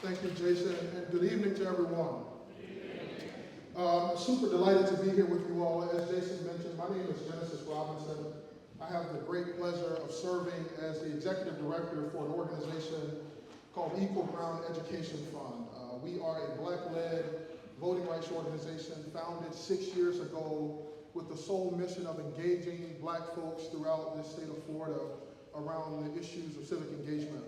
Thank you, Jason, and good evening to everyone. Super delighted to be here with you all. As Jason mentioned, my name is Genesis Robinson. I have the great pleasure of serving as the executive director for an organization called Equal Ground Education Fund. We are a Black-led voting rights organization founded 6 years ago with the sole mission of engaging Black folks throughout the state of Florida around the issues of civic engagement.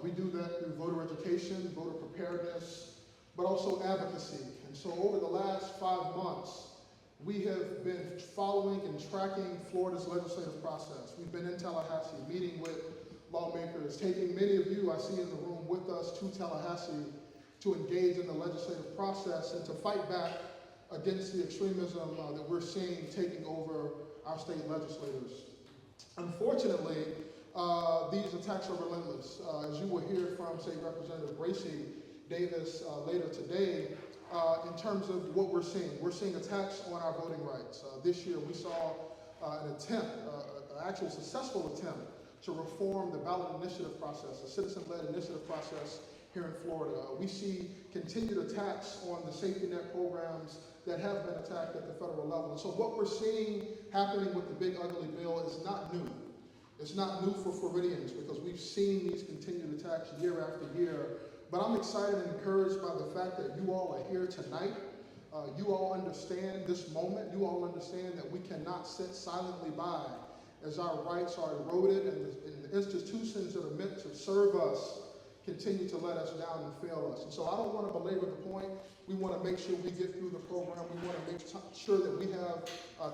We do that through voter education, voter preparedness, but also advocacy. And so over the last 5 months, we have been following and tracking Florida's legislative process. We've been in Tallahassee, meeting with lawmakers, taking many of you I see in the room with us to Tallahassee to engage in the legislative process and to fight back against the extremism that we're seeing taking over our state legislators. Unfortunately, these attacks are relentless. As you will hear from, say, Representative Bracy Davis later today, in terms of what we're seeing attacks on our voting rights. This year we saw an attempt, an actual successful attempt to reform the ballot initiative process, the citizen-led initiative process here in Florida. We see continued attacks on the safety net programs that have been attacked at the federal level. And so what we're seeing happening with the big ugly bill is not new. It's not new for Floridians because we've seen these continued attacks year after year. But I'm excited and encouraged by the fact that you all are here tonight. You all understand this moment. You all understand that we cannot sit silently by as our rights are eroded and the institutions that are meant to serve us continue to let us down and fail us. And so I don't want to belabor the point. We want to make sure we get through the program. We want to make sure that we have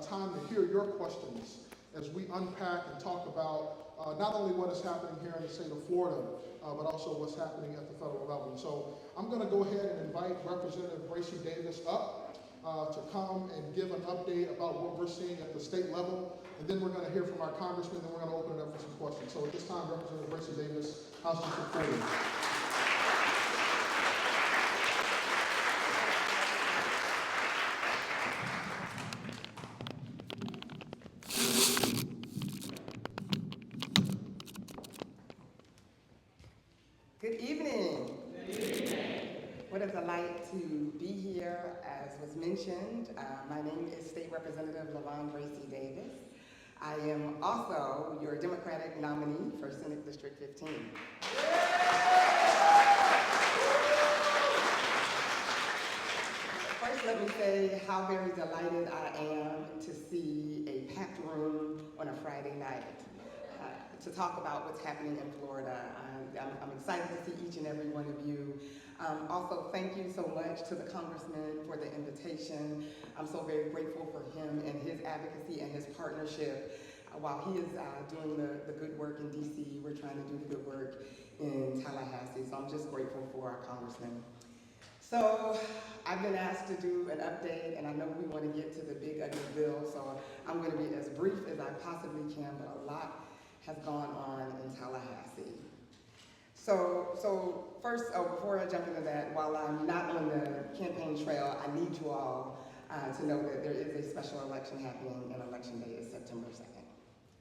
time to hear your questions as we unpack and talk about not only what is happening here in the state of Florida, but also what's happening at the federal level. And so I'm going to go ahead and invite Representative Bracy Davis up to come and give an update about what we're seeing at the state level. And then we're going to hear from our congressman, then we're going to open it up for some questions. So at this time, Representative Bracy Davis, House District 40. Good evening. What a delight to be here. As was mentioned, my name is State Representative LaVon Bracy Davis. I am also your Democratic nominee for Senate District 15. First, let me say how very delighted I am to see a packed room on a Friday night to talk about what's happening in Florida. I'm excited to see each and every one of you. Also, thank you so much to the Congressman for the invitation. I'm so very grateful for him and his advocacy and his partnership. While he is doing the good work in DC, we're trying to do the good work in Tallahassee. So I'm just grateful for our Congressman. So I've been asked to do an update, and I know we want to get to the big ugly bill, so I'm going to be as brief as I possibly can, but a lot has gone on in Tallahassee. So first, before I jump into that, while I'm not on the campaign trail, I need you all to know that there is a special election happening, and election day is September 2nd,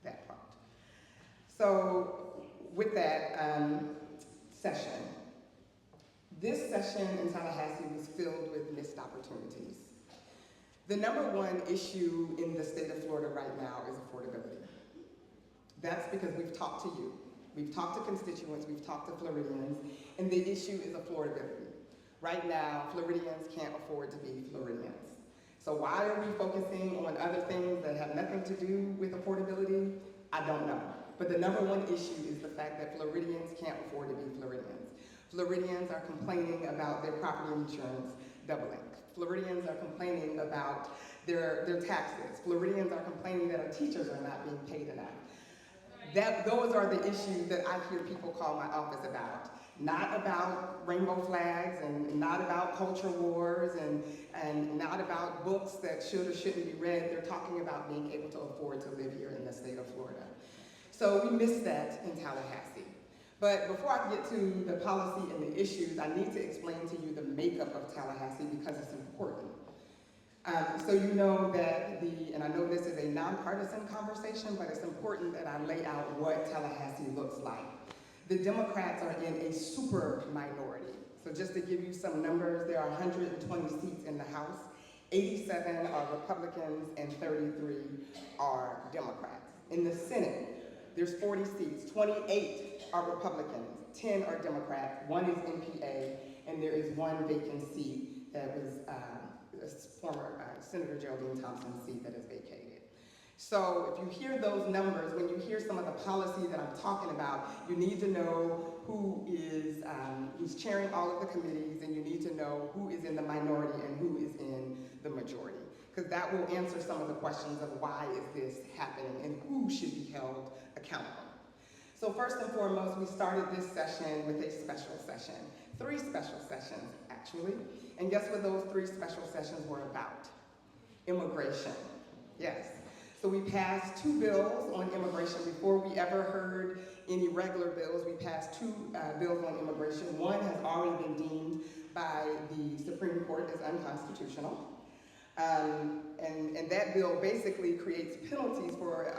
that part. So with that session, this session in Tallahassee was filled with missed opportunities. The number one issue in the state of Florida right now is affordability. That's because we've talked to you. We've talked to constituents, we've talked to Floridians, and the issue is affordability. Right now, Floridians can't afford to be Floridians. So why are we focusing on other things that have nothing to do with affordability? I don't know. But the number one issue is the fact that Floridians can't afford to be Floridians. Floridians are complaining about their property insurance doubling. Floridians are complaining about their taxes. Floridians are complaining that our teachers are not being paid enough. Those are the issues that I hear people call my office about. Not about rainbow flags and not about culture wars and not about books that should or shouldn't be read. They're talking about being able to afford to live here in the state of Florida. So we missed that in Tallahassee. But before I get to the policy and the issues, I need to explain to you the makeup of Tallahassee because it's important. So you know that and I know this is a nonpartisan conversation, but it's important that I lay out what Tallahassee looks like. The Democrats are in a super minority. So just to give you some numbers, there are 120 seats in the House, 87 are Republicans, and 33 are Democrats. In the Senate, there's 40 seats, 28 are Republicans, 10 are Democrats, 1 is NPA, and there is 1 vacant seat that was former Senator Geraldine Thompson's seat that is vacated. So if you hear those numbers, when you hear some of the policy that I'm talking about, you need to know who is who's chairing all of the committees, and you need to know who is in the minority and who is in the majority, because that will answer some of the questions of why is this happening and who should be held accountable. So first and foremost, we started this session with a special session, 3 special sessions actually, and guess what those 3 special sessions were about? Immigration, yes. So we passed 2 bills on immigration. Before we ever heard any regular bills, we passed 2 bills on immigration. One has already been deemed by the Supreme Court as unconstitutional. And that bill basically creates penalties for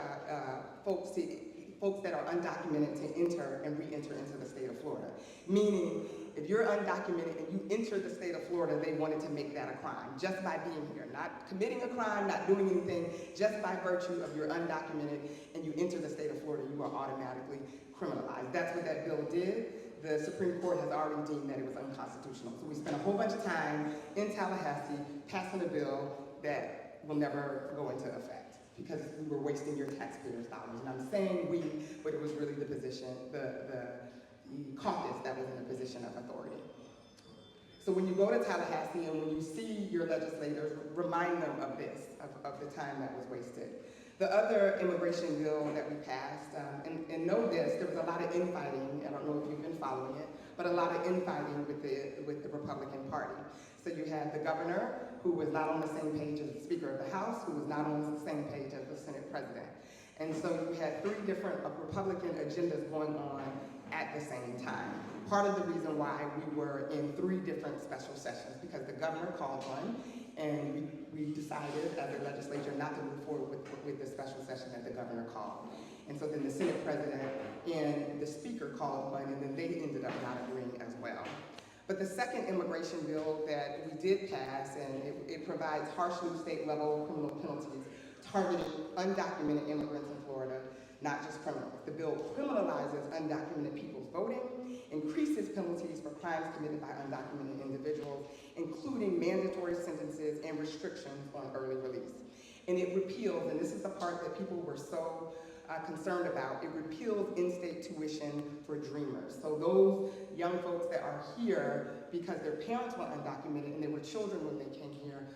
folks that are undocumented to enter and re-enter into the state of Florida. Meaning, if you're undocumented and you enter the state of Florida, they wanted to make that a crime, just by being here. Not committing a crime, not doing anything, just by virtue of you're undocumented and you enter the state of Florida, you are automatically criminalized. That's what that bill did. The Supreme Court has already deemed that it was unconstitutional. So we spent a whole bunch of time in Tallahassee passing a bill that will never go into effect, because we were wasting your taxpayers' dollars. And I'm saying we, but it was really the position, the caucus that was in a position of authority. So when you go to Tallahassee and when you see your legislators, remind them of this, of the time that was wasted. The other immigration bill that we passed, and know this, there was a lot of infighting, I don't know if you've been following it, but a lot of infighting with the Republican Party. So you had the governor, who was not on the same page as the Speaker of the House, who was not on the same page as the Senate President. And so you had 3 different Republican agendas going on at the same time. Part of the reason why we were in 3 different special sessions, because the governor called one, and we decided as a legislature not to move forward with the special session that the governor called. And so then the Senate President and the Speaker called one, and then they ended up not agreeing as well. But the second immigration bill that we did pass, and it provides harsh new state-level criminal penalties targeting undocumented immigrants in Florida, not just criminals. The bill criminalizes undocumented people's voting, increases penalties for crimes committed by undocumented individuals, including mandatory sentences and restrictions on early release. And it repeals, and this is the part that people were so concerned about, it repeals in-state tuition for dreamers. So those young folks that are here because their parents were undocumented and they were children when they came here,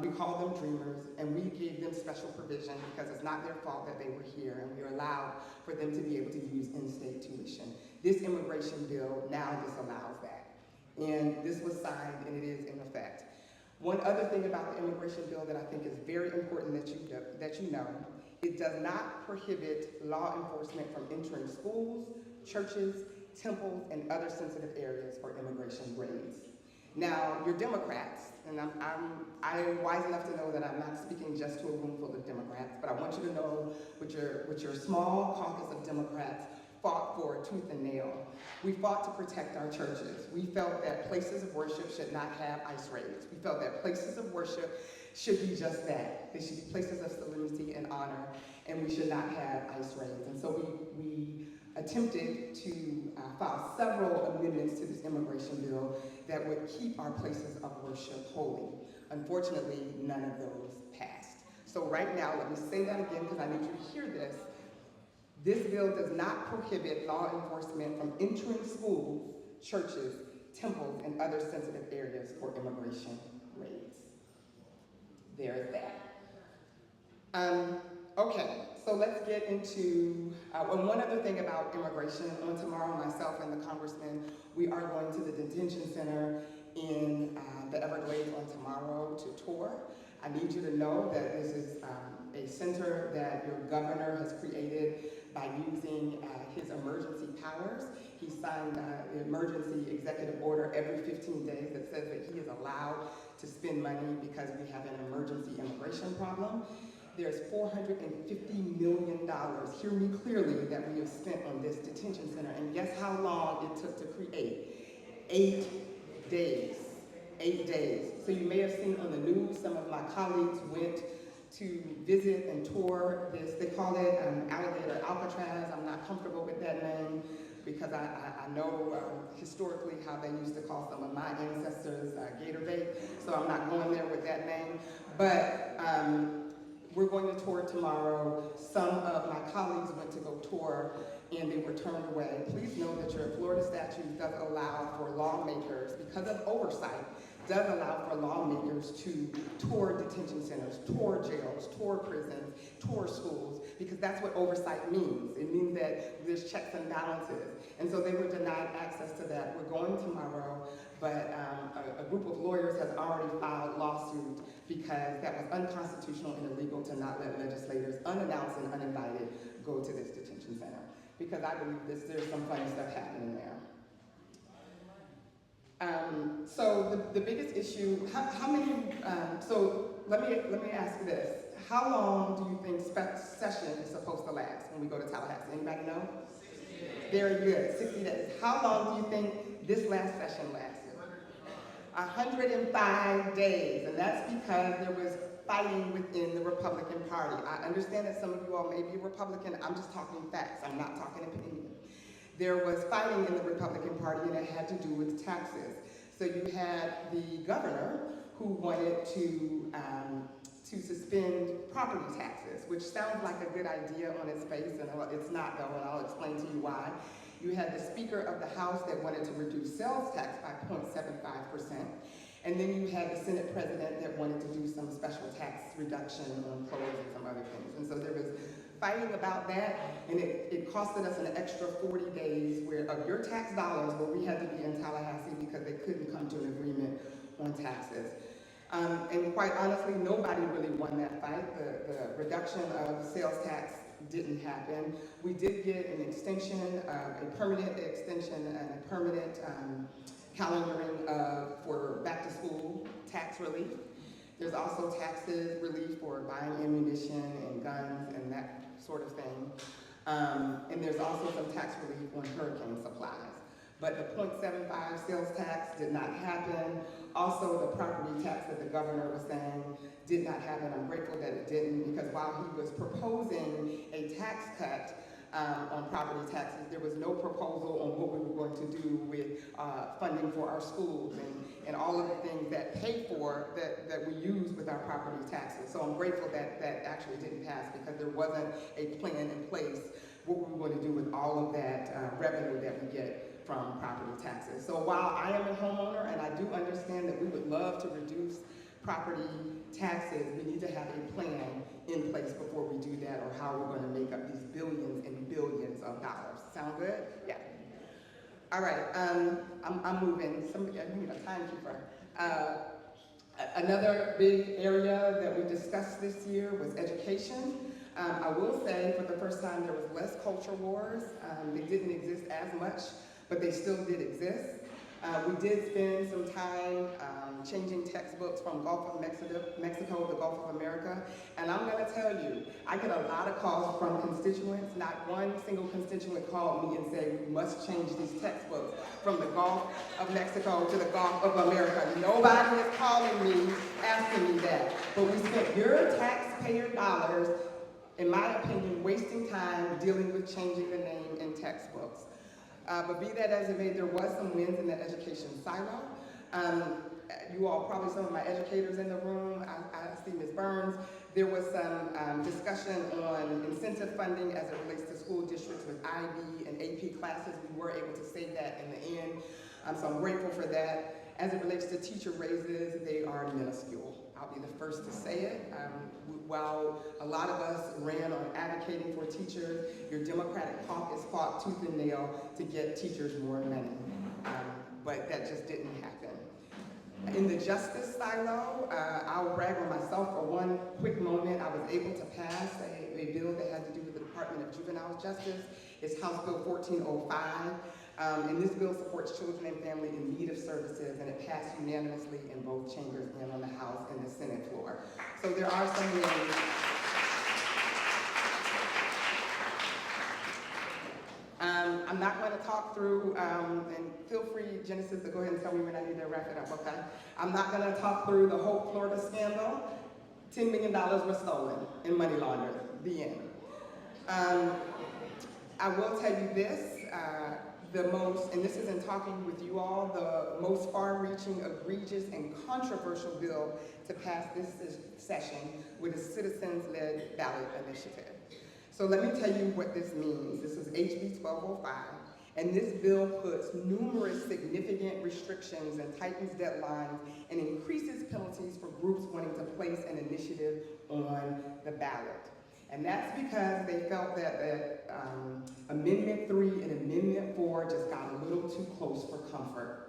we call them dreamers, and we gave them special provision because it's not their fault that they were here, and we allowed for them to be able to use in-state tuition. This immigration bill now disallows that. And this was signed and it is in effect. One other thing about the immigration bill that I think is very important that you know, it does not prohibit law enforcement from entering schools, churches, temples, and other sensitive areas for immigration raids. Now, you're Democrats, and I'm wise enough to know that I'm not speaking just to a room full of Democrats, but I want you to know what your small caucus of Democrats fought for tooth and nail. We fought to protect our churches. We felt that places of worship should not have ICE raids. We felt that places of worship should be just that. They should be places of solemnity and honor, and we should not have ICE raids. And so we attempted to file several amendments to this immigration bill that would keep our places of worship holy. Unfortunately, none of those passed. So right now, let me say that again because I need you to hear this. This bill does not prohibit law enforcement from entering schools, churches, temples, and other sensitive areas for immigration raids. There's that. Okay, so let's get into, one other thing about immigration. On tomorrow, myself and the congressman, we are going to the detention center in the Everglades on tomorrow to tour. I need you to know that this is a center that your governor has created by using his emergency powers. He signed the emergency executive order every 15 days that says that he is allowed to spend money because we have an emergency immigration problem. There's $450 million, hear me clearly, that we have spent on this detention center. And guess how long it took to create? 8 days. 8 days. So you may have seen on the news, some of my colleagues went to visit and tour this. They call it Alligator Alcatraz. I'm not comfortable with that name because I know historically how they used to call some of my ancestors Gator Bait. So I'm not going there with that name. But we're going to tour tomorrow. Some of my colleagues went to go tour and they were turned away. Please know that your Florida statute does allow for lawmakers, because of oversight, does allow for lawmakers to tour detention centers, tour jails, tour prisons, tour schools, because that's what oversight means. It means that there's checks and balances. And so they were denied access to that. We're going tomorrow, but a group of lawyers has already filed lawsuit because that was unconstitutional and illegal to not let legislators unannounced and uninvited go to this detention center. Because I believe there's some funny stuff happening there. So the biggest issue, how many, so let me ask you this. How long do you think session is supposed to last when we go to Tallahassee? Anybody know? 60 days. Very good, 60 days. How long do you think this last session lasted? 105 days, and that's because there was fighting within the Republican Party. I understand that some of you all may be Republican. I'm just talking facts. I'm not talking opinion. There was fighting in the Republican Party, and it had to do with taxes. So you had the governor who wanted to suspend property taxes, which sounds like a good idea on its face, and it's not though, and I'll explain to you why. You had the Speaker of the House that wanted to reduce sales tax by 0.75%. And then you had the Senate President that wanted to do some special tax reduction on clothes and some other things. And so there was fighting about that, and it costed us an extra 40 days of your tax dollars where we had to be in Tallahassee because they couldn't come to an agreement on taxes. And quite honestly, nobody really won that fight. The reduction of sales tax didn't happen. We did get an extension, a permanent extension and a permanent calendaring for back to school tax relief. There's also taxes relief for buying ammunition and guns and that sort of thing. And there's also some tax relief on hurricane supplies. But the 0.75 sales tax did not happen. Also, the property tax that the governor was saying did not happen. I'm grateful that it didn't, because while he was proposing a tax cut on property taxes, there was no proposal on what we were going to do with funding for our schools and all of the things that pay for, that we use with our property taxes. So I'm grateful that that actually didn't pass, because there wasn't a plan in place what we were going to do with all of that revenue that we get from property taxes. So while I am a homeowner and I do understand that we would love to reduce property taxes, we need to have a plan in place before we do that, or how we're going to make up these billions and billions of dollars. Sound good? Yeah. All right, I'm moving. Somebody, I need a timekeeper. Another big area that we discussed this year was education. I will say, for the first time, there was less culture wars. They didn't exist as much, but they still did exist. We did spend some time changing textbooks from Gulf of Mexico to Gulf of America. And I'm gonna tell you, I get a lot of calls from constituents. Not one single constituent called me and said, we must change these textbooks from the Gulf of Mexico to the Gulf of America. Nobody is calling me, asking me that. But we spent your taxpayer dollars, in my opinion, wasting time dealing with changing the name in textbooks. But be that as it may, there was some wins in the education silo. You all, probably some of my educators in the room, I see Ms. Burns. There was some discussion on incentive funding as it relates to school districts with IB and AP classes. We were able to save that in the end, so I'm grateful for that. As it relates to teacher raises, they are minuscule. I'll be the first to say it. While a lot of us ran on advocating for teachers, your Democratic caucus fought tooth and nail to get teachers more money, but that just didn't happen. In the justice silo, I'll brag on myself for one quick moment. I was able to pass a bill that had to do with the Department of Juvenile Justice. It's House Bill 1405. And this bill supports children and families in need of services, and it passed unanimously in both chambers and on the House and the Senate floor. So there are some ways. I'm I'm not going to talk through, and feel free, Genesis, to go ahead and tell me when I need to wrap it up, okay? I'm not going to talk through the whole Florida scandal. $10 million was stolen in money laundering, the end. I will tell you this, the most, and this is in talking with you all, the most far-reaching, egregious, and controversial bill to pass this session with a citizens-led ballot initiative. So let me tell you what this means. This is HB 1205, and this bill puts numerous significant restrictions and tightens deadlines and increases penalties for groups wanting to place an initiative on the ballot. And that's because they felt that Amendment 3 and Amendment 4 just got a little too close for comfort.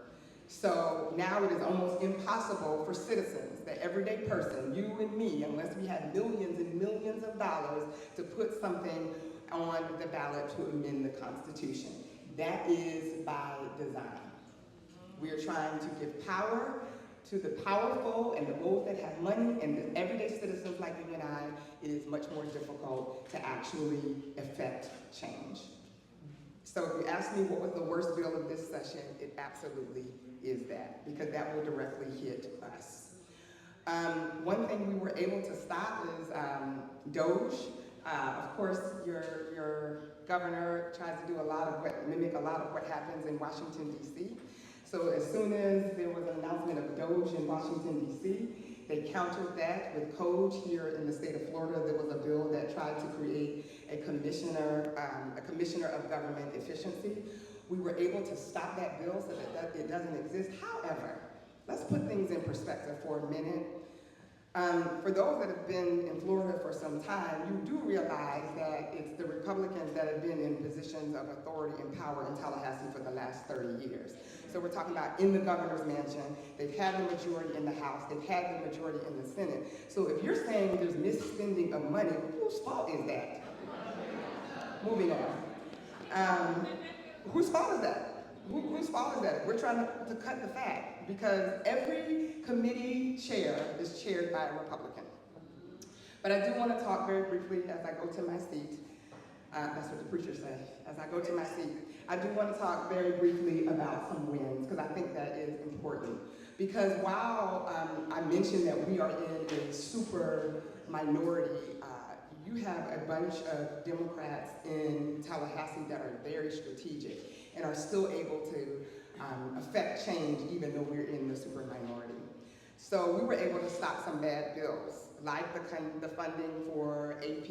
So now it is almost impossible for citizens, the everyday person, you and me, unless we have millions and millions of dollars, to put something on the ballot to amend the Constitution. That is by design. We are trying to give power to the powerful and those that have money, and the everyday citizens like you and I, it is much more difficult to actually affect change. So if you ask me what was the worst bill of this session, it absolutely is that, because that will directly hit us. One thing we were able to stop is Doge. Of course, your governor tries to do mimic a lot of what happens in Washington, D.C. So as soon as there was an announcement of Doge in Washington, D.C., they countered that with code here in the state of Florida. There was a bill that tried to create a commissioner of government efficiency. We were able to stop that bill so that it doesn't exist. However, let's put things in perspective for a minute. For those that have been in Florida for some time, you do realize that it's the Republicans that have been in positions of authority and power in Tallahassee for the last 30 years. So we're talking about in the governor's mansion, they've had the majority in the House, they've had the majority in the Senate. So if you're saying there's misspending of money, whose fault is that? Moving on. Whose fault is that? Whose fault is that? We're trying to cut the fat, because every committee chair is chaired by a Republican. But I do want to talk very briefly as I go to my seat. That's what the preachers say. As I go to my seat, I do want to talk very briefly about some wins, because I think that is important. Because while I mentioned that we are in a super minority, you have a bunch of Democrats in Tallahassee that are very strategic and are still able to affect change even though we're in the super minority. So we were able to stop some bad bills, like the funding for AP,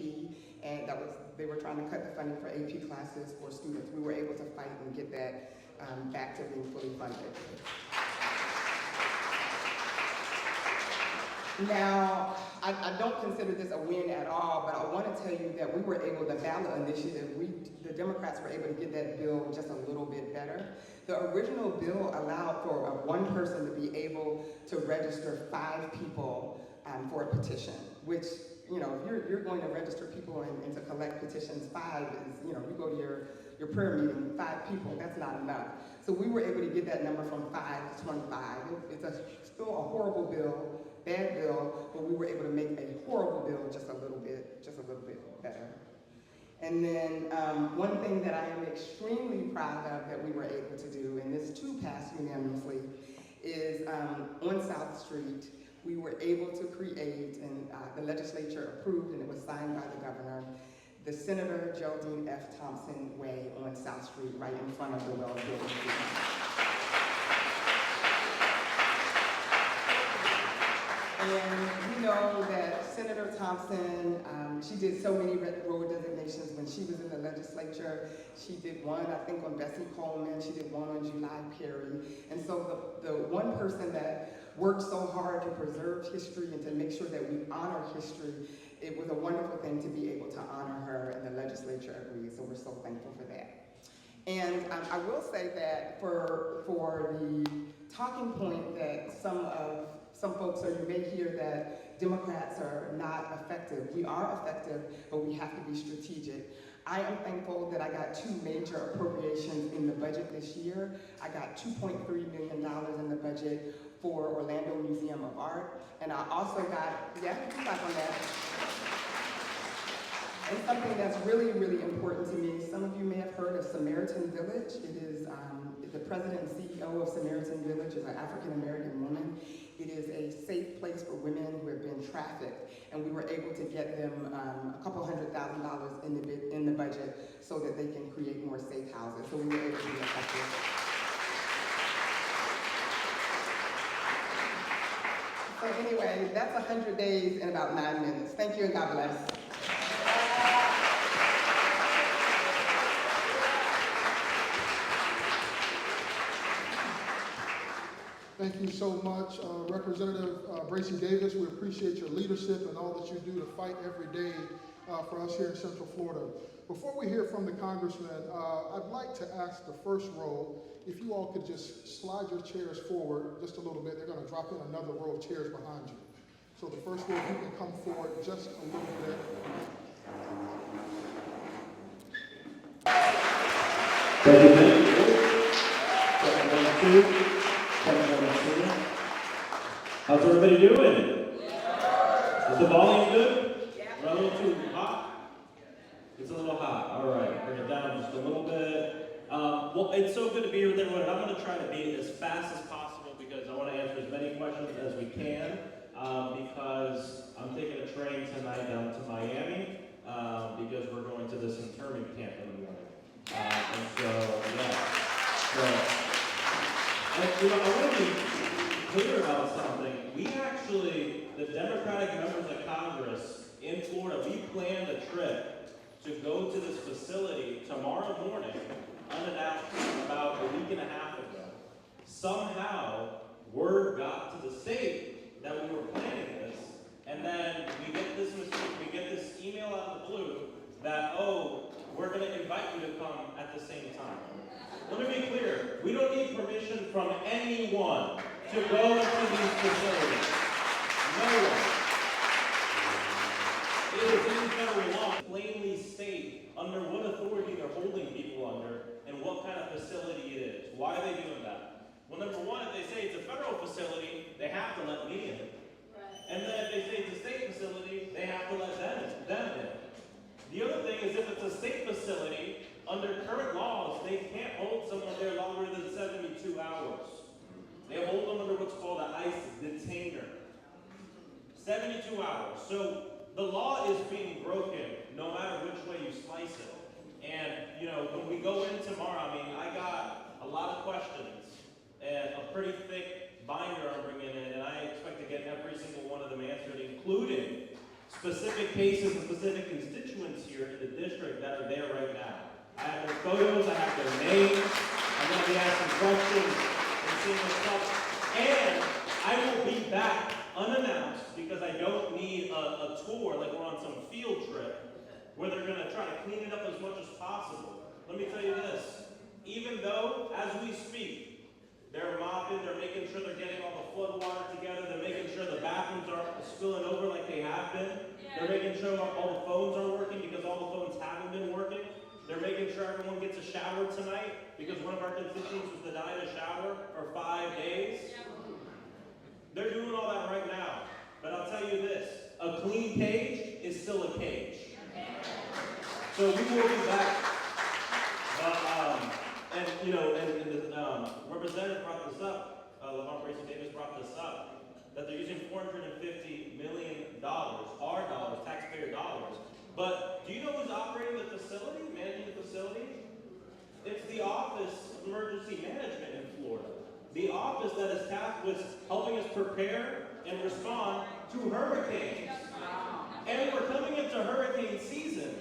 and they were trying to cut the funding for AP classes for students. We were able to fight and get that back to being fully funded. Now, I don't consider this a win at all, but I want to tell you that we were able, the ballot initiative, the Democrats were able to get that bill just a little bit better. The original bill allowed for one person to be able to register 5 people for a petition, which, you know, if you're going to register people and to collect petitions, 5 is, you know, you go to your prayer meeting, 5 people, that's not enough. So we were able to get that number from 5 to 25. It's still a horrible bill, bad bill, but we were able to make a horrible bill just a little bit better. And then one thing that I am extremely proud of that we were able to do, and this too passed unanimously, is on South Street, we were able to create, and the legislature approved, and it was signed by the governor, the Senator Geraldine F. Thompson Way on South Street, right in front of the Wells Building. And we know that Senator Thompson, she did so many road designations when she was in the legislature. She did one, I think, on Bessie Coleman. She did one on July Perry. And so the one person that worked so hard to preserve history and to make sure that we honor history, it was a wonderful thing to be able to honor her, and the legislature agreed. So we're so thankful for that. And I will say that for the talking point that some folks, or you may hear that Democrats are not effective. We are effective, but we have to be strategic. I am thankful that I got 2 major appropriations in the budget this year. I got $2.3 million in the budget for Orlando Museum of Art, and I also got, yeah, you can clap on that. And something that's really, really important to me, some of you may have heard of Samaritan Village. It is, the president and CEO of Samaritan Village is an African-American woman. It is a safe place for women who have been trafficked, and we were able to get them a couple $100,000 in the budget so that they can create more safe houses. So we were able to be effective. So anyway, that's 100 days in about 9 minutes. Thank you and God bless. Thank you so much, Representative Bracy Davis. We appreciate your leadership and all that you do to fight every day for us here in Central Florida. Before we hear from the Congressman, I'd like to ask the first row if you all could just slide your chairs forward just a little bit. They're going to drop in another row of chairs behind you. So the first row, if you can come forward just a little bit. Thank you. How's everybody doing? Is the volume good? Or a little too hot? It's a little hot. All right, bring it down just a little bit. Well, it's so good to be here with everyone. I'm going to try to be as fast as possible because I want to answer as many questions as we can. Because I'm taking a train tonight down to Miami because we're going to this internment camp in the morning. And so, yeah. And, I want to be clear about something. We actually, the Democratic members of Congress in Florida, we planned a trip to go to this facility tomorrow morning, unannounced, about a week and a half ago. Somehow, word got to the state that we were planning this, and then we get this email out of the blue that, oh, we're going to invite you to come at the same time. Let me be clear, we don't need permission from anyone to go into these facilities. No one. It is in federal law, plainly state under what authority they're holding people under and what kind of facility it is. Why are they doing that? Well, number one, if they say it's a federal facility, they have to let me in. Right. And then if they say it's a state facility, they have to let them in. The other thing is if it's a state facility, under current laws, they can't hold someone there longer than 72 hours. They hold them under what's called an ICE detainer. 72 hours. So the law is being broken no matter which way you slice it. And, when we go in tomorrow, I got a lot of questions and a pretty thick binder I'm bringing in, and I expect to get every single one of them answered, including specific cases and specific constituents here in the district that are there right now. I have their photos, I have their names, I'm going to be asking questions and seeing what's up. And I will be back unannounced because I don't need a tour like we're on some field trip where they're going to try to clean it up as much as possible. Let me tell you this, even though, as we speak, they're mopping, they're making sure they're getting all the flood water together, they're making sure the bathrooms aren't spilling over like they have been, they're making sure all the phones are working because all the phones haven't been working, they're making sure everyone gets a shower tonight because one of our constituents was denied a shower for 5 days. They're doing all that right now. But I'll tell you this, a clean cage is still a cage. So we will be back. And the representative brought this up, LaVon Bracy Davis brought this up, that they're using $450 million, our dollars, taxpayer dollars. But do you know who's operating the facility, managing the facility? It's the Office of Emergency Management in Florida. The office that is tasked with helping us prepare and respond to hurricanes. And we're coming into hurricane season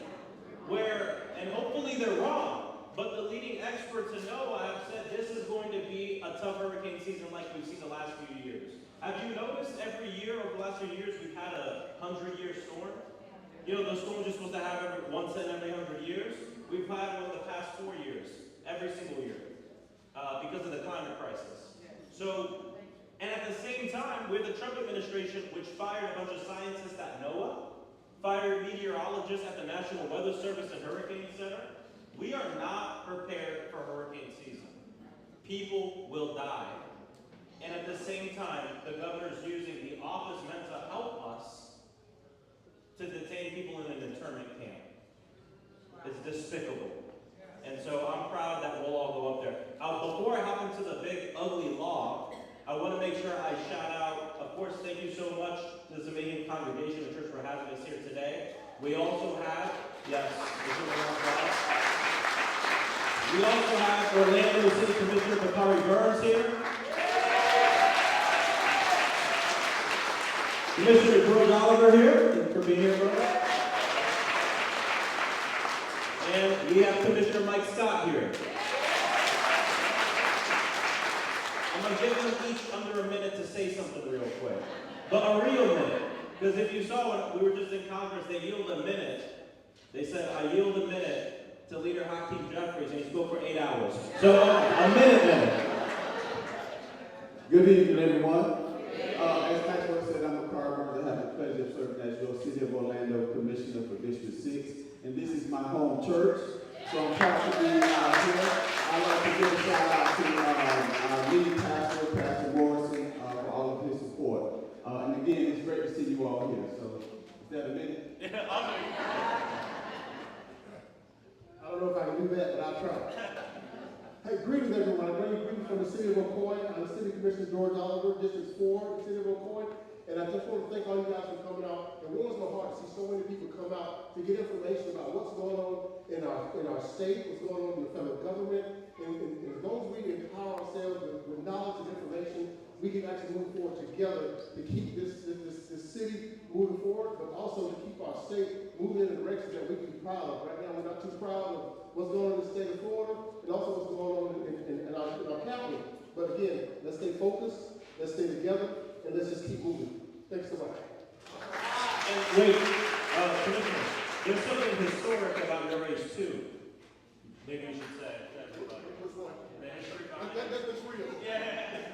where, and hopefully they're wrong, but the leading experts in NOAA have said this is going to be a tough hurricane season like we've seen the last few years. Have you noticed every year over the last few years we've had a 100-year storm? Those storms are supposed to have once in every 100 years. We've had one the past 4 years, every single year, because of the climate crisis. So, and at the same time, we're the Trump administration, which fired a bunch of scientists at NOAA, fired meteorologists at the National Weather Service and Hurricane Center. We are not prepared for hurricane season. People will die. And at the same time, the governor's using the office meant to help us to detain people in an internment camp. despicable. And so I'm proud that we'll all go up there. Before I hop into the big, ugly law, I want to make sure I shout out, of course, thank you so much to this amazing congregation of church for having us here today. We also have, yes, we also have Orlando City Commissioner Bakari Burns here. Commissioner George Oliver here. Thank you for being here, brother. And we have Commissioner Mike Scott here. I'm going to give them each under a minute to say something real quick. But a real minute. Because if you saw when we were just in Congress, they yielded a minute. They said, I yield a minute to Leader Hakeem Jeffries, and he spoke for 8 hours. So, a minute. Good evening, everyone. As Maxwell said, I'm a car runner. I have the pleasure of serving as your City of Orlando Commissioner for District 6. And this is my home church, so I'm proud to be here. I'd like to give a shout out to our lead pastor, Pastor Morrison, for all of his support. And again, it's great to see you all here. So, is that a minute? Yeah, I'll do it. I don't know if I can do that, but I'll try. Hey, greetings everyone. I bring you greetings from the City of Ocoee. I'm the City Commissioner George Oliver, District 4, the City of Ocoee. And I just want to thank all you guys for coming out. It warms my heart to see so many people come out to get information about what's going on in our state, what's going on in the federal government. And as long as we empower ourselves with knowledge and information, we can actually move forward together to keep this city moving forward, but also to keep our state moving in a direction that we can be proud of. Right now, we're not too proud of what's going on in the state of Florida and also what's going on in our capital. But again, let's stay focused, let's stay together, and let's just keep moving. Thanks so much. And wait, Commissioner, there's something historic about your race too. Maybe you should say. Which one? The history That's real. Yeah.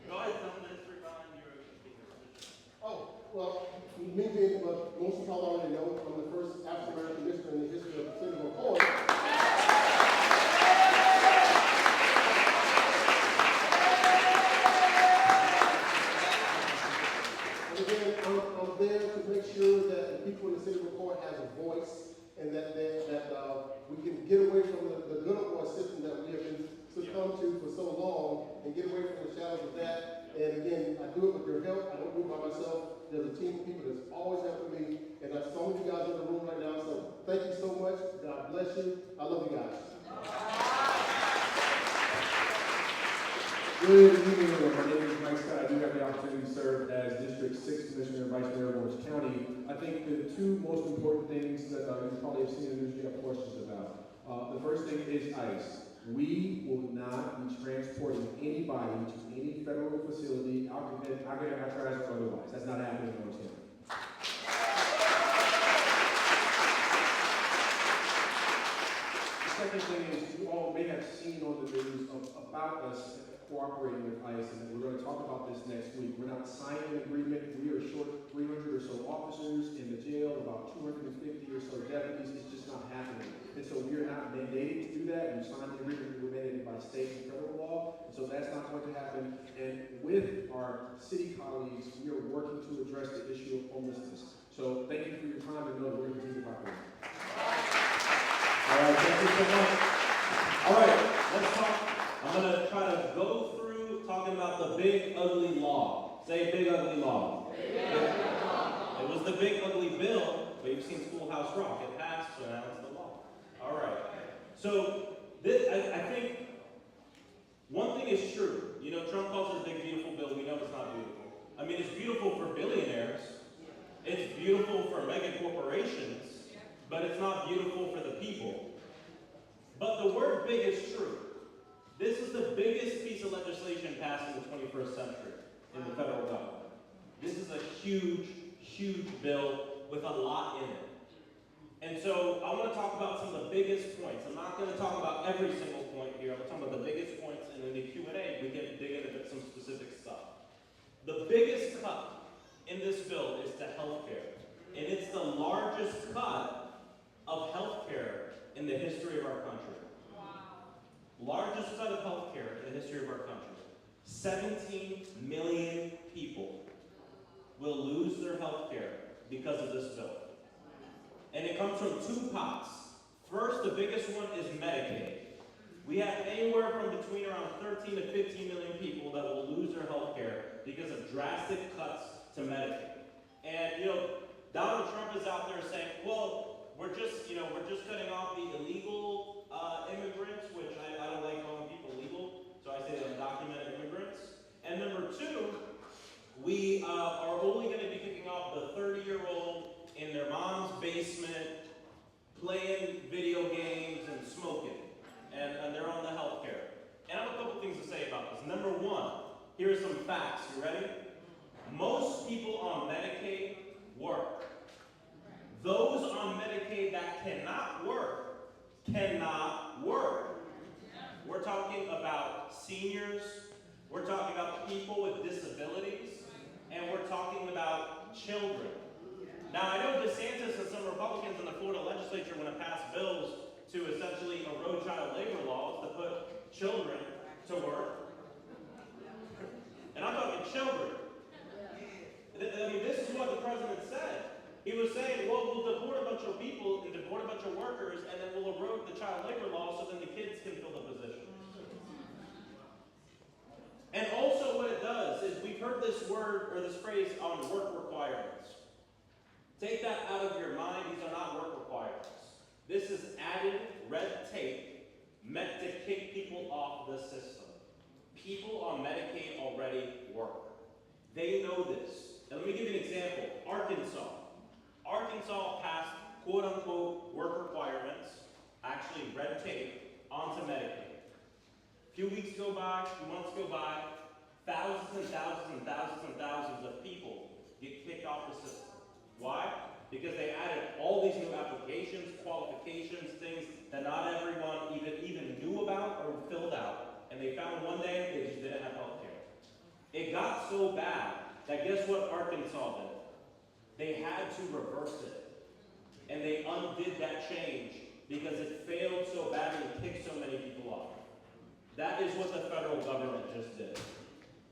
Go ahead, tell them the history behind your position. Oh, well, me being what most people already know, I'm the first African-American commissioner in the history of the City of Ocoee. And again, I'm there to make sure that the people in the City of Ocoee have a voice and that we can get away from the good old boy system that we have been succumbed to for so long and get away from the shadows of that. And again, I do it with your help. I don't do it by myself. There's a team of people that's always helping me, and there's so many guys in the room right now. So thank you so much. God bless you. I love you guys. Good evening, everyone. My name is Mike Scott. I do have the opportunity to serve as District 6 Commissioner and Vice Mayor of Orange County. I think the two most important things that you probably have seen in the news you have questions about. The first thing is ICE. We will not be transporting anybody to any federal facility, authorized or otherwise. That's not happening in Orange County. The second thing is, you all may have seen on the news about us cooperating with ICE, and we're going to talk about this next week. We're not signing an agreement. We are short 300 or so officers in the jail, about 250 or so deputies. It's just not happening. And so we are not mandated to do that. We signed the agreement. We were mandated by state and federal law, and so that's not going to happen. And with our city colleagues, we are working to address the issue of homelessness. So thank you for your time, and know that we're going to continue to cooperate. All right, thank you so much. All right, let's talk. I'm going to try to go through talking about the big, ugly law. Say big, ugly law. Big, ugly law. It was the big, ugly bill, but you've seen Schoolhouse Rock. It passed, so now it's the law. All right. So this, I think one thing is true. You know, Trump calls it a big, beautiful bill. We know it's not beautiful. I mean, it's beautiful for billionaires. It's beautiful for mega corporations, but it's not beautiful for the people. But the word big is true. This is the biggest piece of legislation passed in the 21st century in the federal government. This is a huge, huge bill with a lot in it. And so I want to talk about some of the biggest points. I'm not going to talk about every single point here. I'm going to talk about the biggest points, and in the Q&A, we can dig into some specific stuff. The biggest cut in this bill is to healthcare. And it's the largest cut of healthcare in the history of our country. Largest cut of healthcare in the history of our country. 17 million people will lose their healthcare because of this bill. And it comes from two pots, First, the biggest one is Medicaid. We have anywhere from between around 13 to 15 million people that will lose their health care because of drastic cuts to Medicaid. And, Donald Trump is out there saying, well, we're just cutting off the illegal immigrants, which I don't like calling people legal, so I say undocumented immigrants. And number two, we are only going to be kicking off the 30-year-old in their mom's basement playing video games and smoking. And they're on the health care. And I have a couple things to say about this. Number one, here are some facts. You ready? Most people on Medicaid work. Those on Medicaid that cannot work, cannot work. We're talking about seniors, we're talking about people with disabilities, and we're talking about children. Now, I know DeSantis and some Republicans in the Florida legislature want to pass bills to essentially erode child labor laws to put children to work. And I'm talking children. I mean, this is what the president said. He was saying, well, we'll deport a bunch of people and deport a bunch of workers, and then we'll erode the child labor law so then the kids can fill the position. And also what it does is, we've heard this word or this phrase on work requirements. Take that out of your mind. These are not work requirements. This is added red tape meant to kick people off the system. People on Medicaid already work. They know this. Now, let me give you an example. Arkansas passed quote-unquote work requirements, actually red tape, onto Medicaid. A few weeks go by, a few months go by, thousands and thousands and thousands and thousands of people get kicked off the system. Why? Because they added all these new applications, qualifications, things that not everyone even knew about or filled out. And they found one day they just didn't have health care. It got so bad that guess what Arkansas did? They had to reverse it. And they undid that change because it failed so badly and kicked so many people off. That is what the federal government just did.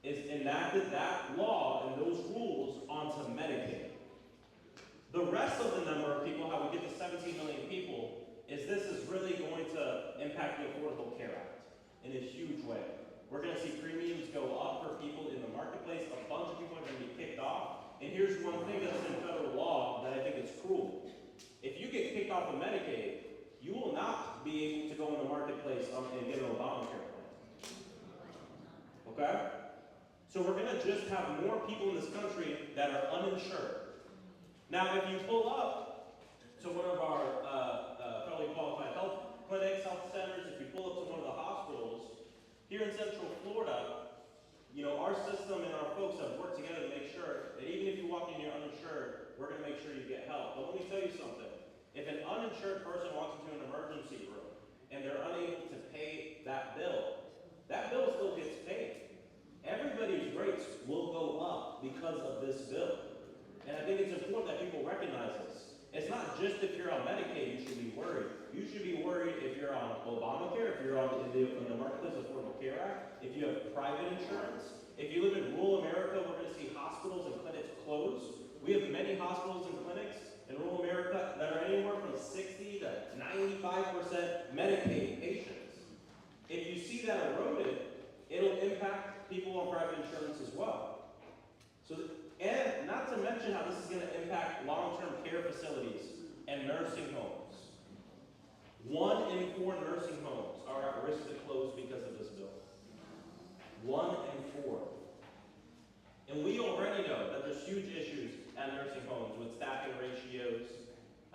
Is enacted that law and those rules onto Medicaid. The rest of the number of people, how we get to 17 million people, is this is really going to impact the Affordable Care Act in a huge way. We're going to see premiums go up for people in the marketplace. A bunch of people are going to be kicked off. And here's one thing that's in federal law that I think is cruel. If you get kicked off of Medicaid, you will not be able to go in the marketplace and get an Obamacare plan. Okay? So we're going to just have more people in this country that are uninsured. Now, if you pull up to one of our federally qualified health clinics, health centers, if you pull up to one of the hospitals, here in Central Florida, our system and our folks have worked together to make sure that even if you walk in and you're uninsured, we're going to make sure you get help. But let me tell you something. If an uninsured person walks into an emergency room and they're unable to pay that bill still gets paid. Everybody's rates will go up because of this bill. And I think it's important that people recognize this. It's not just if you're on Medicaid you should be worried. You should be worried if you're on Obamacare, if you're on in the Marketplace Affordable Care Act, if you have private insurance. If you live in rural America, we're going to see hospitals and clinics close. We have many hospitals and clinics in rural America that are anywhere from 60 to 95% Medicaid patients. If you see that eroded, it'll impact people on private insurance as well. And not to mention how this is going to impact long-term care facilities and nursing homes. 1 in 4 nursing homes are at risk to close because of this bill. 1 in 4. And we already know that there's huge issues at nursing homes with staffing ratios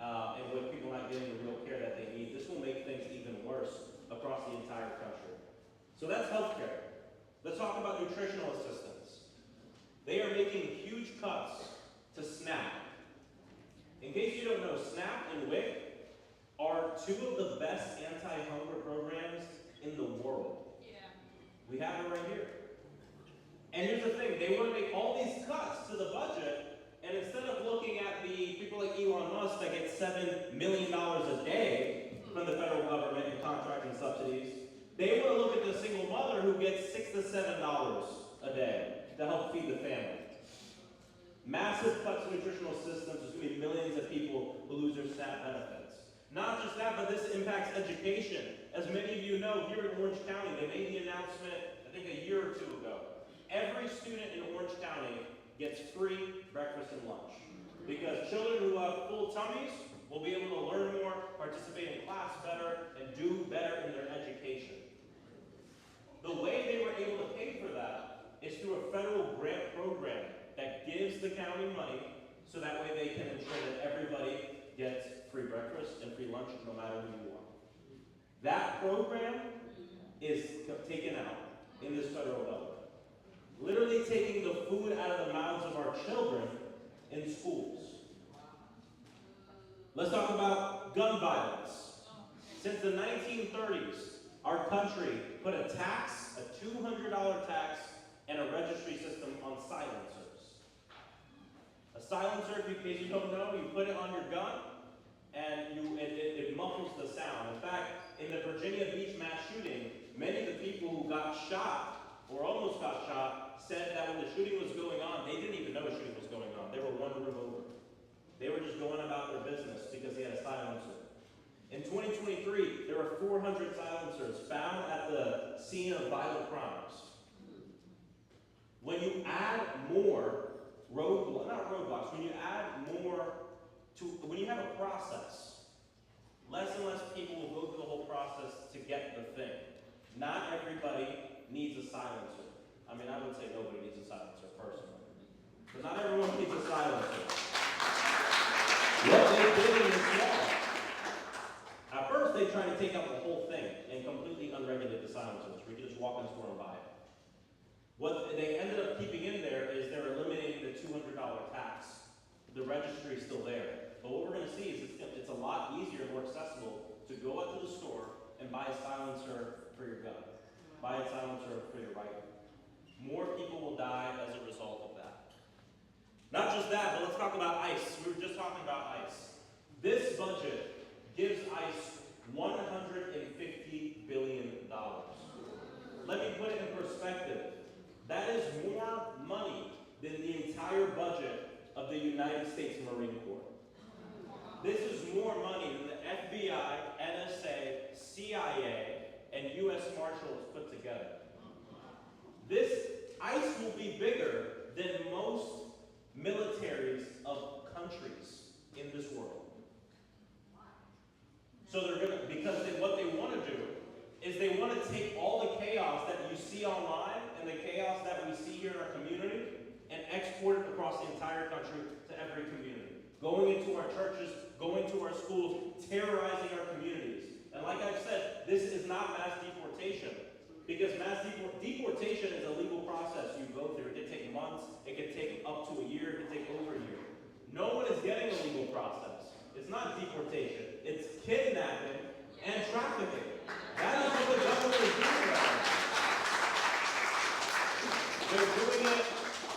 and with people not getting the real care that they need. This will make things even worse across the entire country. So that's healthcare. Let's talk about nutritional assistance. They are making huge cuts to SNAP. In case you don't know, SNAP and WIC are 2 of the best anti-hunger programs in the world. Yeah. We have it right here. And here's the thing, they want to make all these cuts to the budget, and instead of looking at the people like Elon Musk that get $7 million a day from the federal government in contracting subsidies, they want to look at the single mother who gets $6 to $7 a day to help feed the family. Massive cuts to nutritional systems. There's going to be millions of people who lose their SNAP benefits. Not just that, but this impacts education. As many of you know, here in Orange County, they made the announcement, I think a year or two ago. Every student in Orange County gets free breakfast and lunch. Because children who have full tummies will be able to learn more, participate in class better, and do better in their education. The way they were able to pay for that is through a federal grant program that gives the county money so that way they can ensure that everybody gets free breakfast and free lunch no matter who you are. That program is taken out in this federal government. Literally taking the food out of the mouths of our children in schools. Let's talk about gun violence. Since the 1930s, our country put a tax, a $200 tax, and a registry system on silencers. A silencer, in case you don't know, you put it on your gun, and it muffles the sound. In fact, in the Virginia Beach mass shooting, many of the people who got shot, or almost got shot, said that when the shooting was going on, they didn't even know a shooting was going on. They were one room over. They were just going about their business because they had a silencer. In 2023, there were 400 silencers found at the scene of violent crimes. When you add more roadblocks, when you add more to, when you have a process, less and less people will go through the whole process to get the thing. Not everybody needs a silencer. I mean, I would say nobody needs a silencer personally. But not everyone needs a silencer. What they did in this law, at first they tried to take out the whole thing and completely unregulate the silencers. We could just walk in the store and buy it. What they ended up keeping in there is they're eliminating the $200 tax. The registry is still there. But what we're going to see is it's a lot easier and more accessible to go out to the store and buy a silencer for your gun. Buy a silencer for your rifle. More people will die as a result of that. Not just that, but let's talk about ICE. We were just talking about ICE. This budget gives ICE $150 billion. Let me put it in perspective. That is more money than the entire budget of the United States Marine Corps. This is more money than the FBI, NSA, CIA, and U.S. Marshals put together. This ICE will be bigger than most militaries of countries in this world. So they're going to, because what they want to do is they want to take all the chaos that you see online and the chaos that we see here in our community and export it across the entire country to every community. Going into our churches, going to our schools, terrorizing our communities. And like I've said, this is not mass deportation. Because mass deportation is a legal process you go through. It can take months, it can take up to a year, it can take over a year. No one is getting a legal process. It's not deportation, it's kidnapping and trafficking. That is what the government is doing right now. They're doing it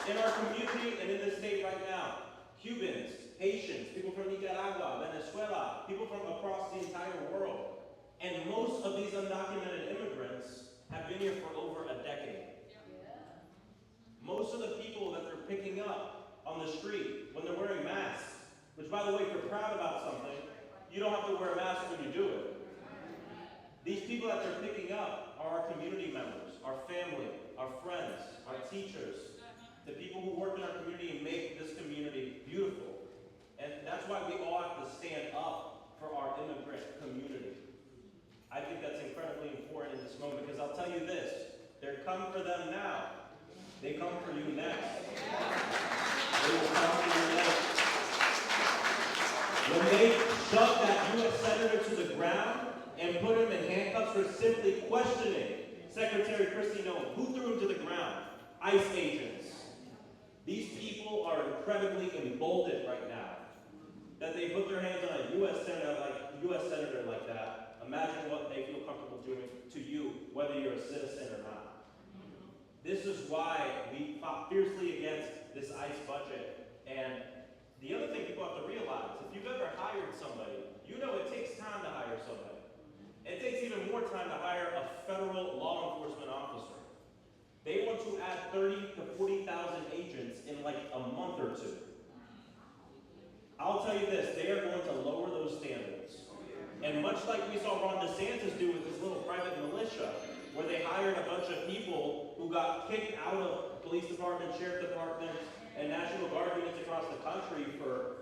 in our community and in the state right now. Cubans, Haitians, people from Nicaragua, Venezuela, people from across the entire world. And most of these undocumented immigrants have been here for over a decade. Most of the people that they're picking up on the street when they're wearing masks, which by the way, if you're proud about something, you don't have to wear a mask when you do it. These people that they're picking up are our community members, our family, our friends, our teachers, the people who work in our community and make this community beautiful. And that's why we all have to stand up for our immigrant community. I think that's incredibly important in this moment because I'll tell you this, they're coming for them now. They come for you next. They will come for you next. When they shoved that U.S. Senator to the ground and put him in handcuffs for simply questioning Secretary Kristi Noem, who threw him to the ground? ICE agents. These people are incredibly emboldened right now that they put their hands on a U.S. Senator like that. Imagine what they feel comfortable doing to you, whether you're a citizen or not. This is why we fought fiercely against this ICE budget. And the other thing people have to realize, if you've ever hired somebody, you know it takes time to hire somebody. It takes even more time to hire a federal law enforcement officer. They want to add 30,000 to 40,000 agents in like a month or two. I'll tell you this, they are going to lower those standards. And much like we saw Ron DeSantis do with his little private militia, where they hired a bunch of people who got kicked out of police departments, sheriff departments, and National Guard units across the country for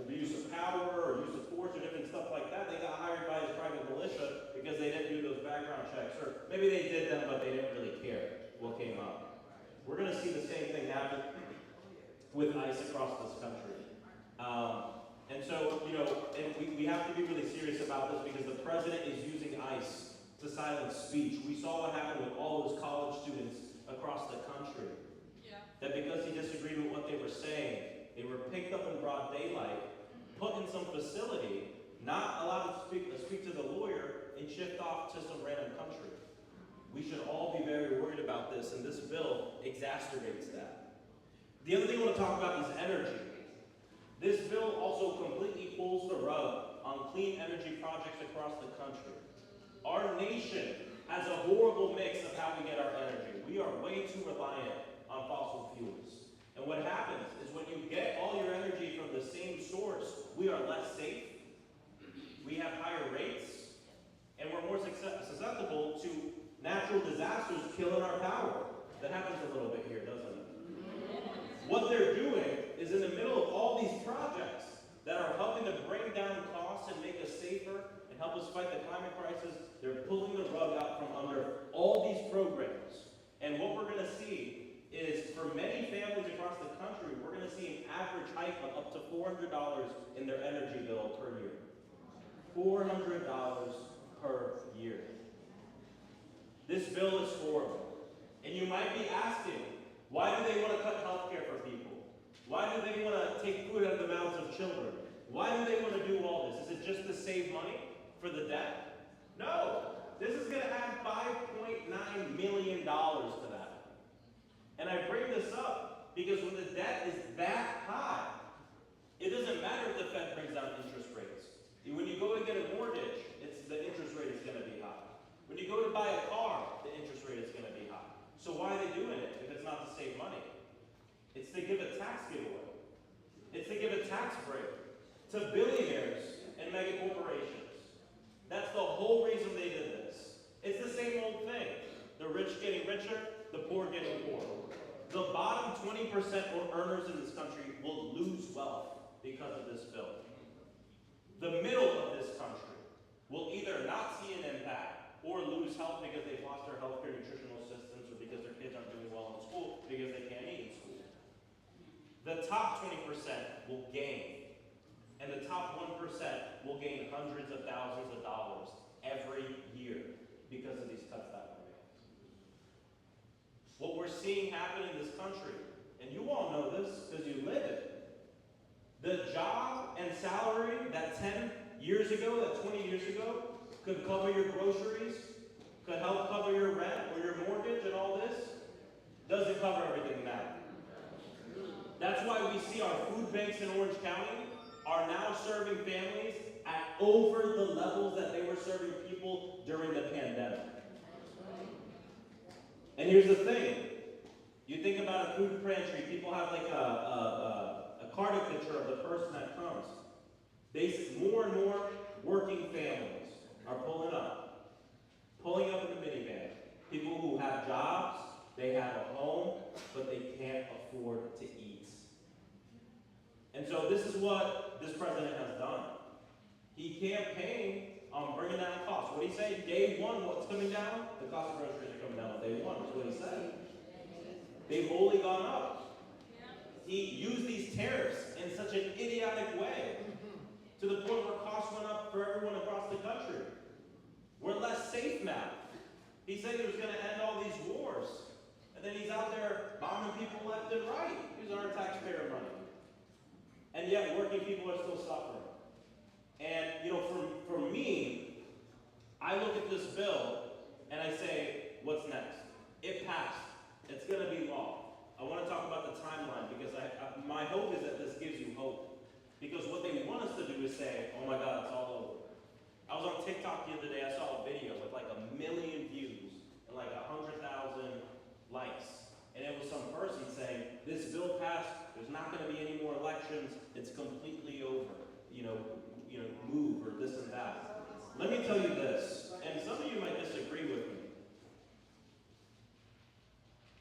use of power or use of force or different stuff like that. They got hired by his private militia because they didn't do those background checks. Or maybe they did them, but they didn't really care what came up. We're going to see the same thing happen with ICE across this country. And so, you know, and we have to be really serious about this because the president is using ICE to silence speech. We saw what happened with all those college students across the country. Yeah. That because he disagreed with what they were saying, they were picked up in broad daylight, put in some facility, not allowed to speak to the lawyer, and shipped off to some random country. We should all be very worried about this, and this bill exacerbates that. The other thing I want to talk about is energy. This bill also completely pulls the rug on clean energy projects across the country. Our nation has a horrible mix of how we get our energy. We are way too reliant on fossil fuels. And what happens is when you get all your energy from the same source, we are less safe, we have higher rates, and we're more susceptible to natural disasters killing our power. That happens a little bit here, doesn't it? What they're doing is in the middle of all these projects that are helping to bring down costs and make us safer and help us fight the climate crisis, they're pulling the rug out from under all these programs. And what we're going to see is for many families across the country, we're going to see an average hike of up to $400 in their energy bill per year. $400 per year. This bill is horrible. And you might be asking, why do they want to cut health care for people? Why do they want to take food out of the mouths of children? Why do they want to do all this? Is it just to save money for the debt? No. This is going to add $5.9 million to that. And I bring this up because when the debt is that high, it doesn't matter if the Fed brings down interest rates. When you go to get a mortgage, the interest rate is going to be high. When you go to buy a car, the interest rate is going to be high. So why are they doing it if it's not to save money? It's to give a tax giveaway. It's to give a tax break to billionaires and mega corporations. That's the whole reason they did this. It's the same old thing. The rich getting richer, the poor getting poorer. The bottom 20% of earners in this country will lose wealth because of this bill. The middle of this country will either not see an impact or lose health because they've lost their healthcare nutritional systems or because their kids aren't doing well in school because they can't eat in school. The top 20% will gain, and the top 1% will gain hundreds of thousands of dollars every year because of these cuts that were made. What we're seeing happen in this country, and you all know this because you live it, the job and salary that 10 years ago, that 20 years ago, could cover your groceries, could help cover your rent or your mortgage and all this, doesn't cover everything now. That's why we see our food banks in Orange County are now serving families at over the levels that they were serving people during the pandemic. And here's the thing. You think about a food pantry, people have like a caricature of the person that comes. More and more working families are pulling up in the minivan. People who have jobs, they have a home, but they can't afford to eat. And so this is what this president has done. He campaigned on bringing down costs. What did he say? Day one, what's coming down? The cost of groceries are coming down on day one, is what he said. They've only gone up. He used these tariffs in such an idiotic way to the point where costs went up for everyone across the country. We're less safe now. He said he was going to end all these wars. And then he's out there bombing people left and right using our taxpayer money. And yet working people are still suffering. And, you know, for me, I look at this bill and I say, what's next? It passed. It's going to be law. I want to talk about the timeline because my hope is that this gives you hope. Because what they want us to do is say, oh my God, it's all over. I was on TikTok the other day, I saw a video with like 1 million views and like 100,000 likes. And it was some person saying, this bill passed, there's not going to be any more elections, it's completely over. Move or this and that. tell you this, and some of you might disagree with me.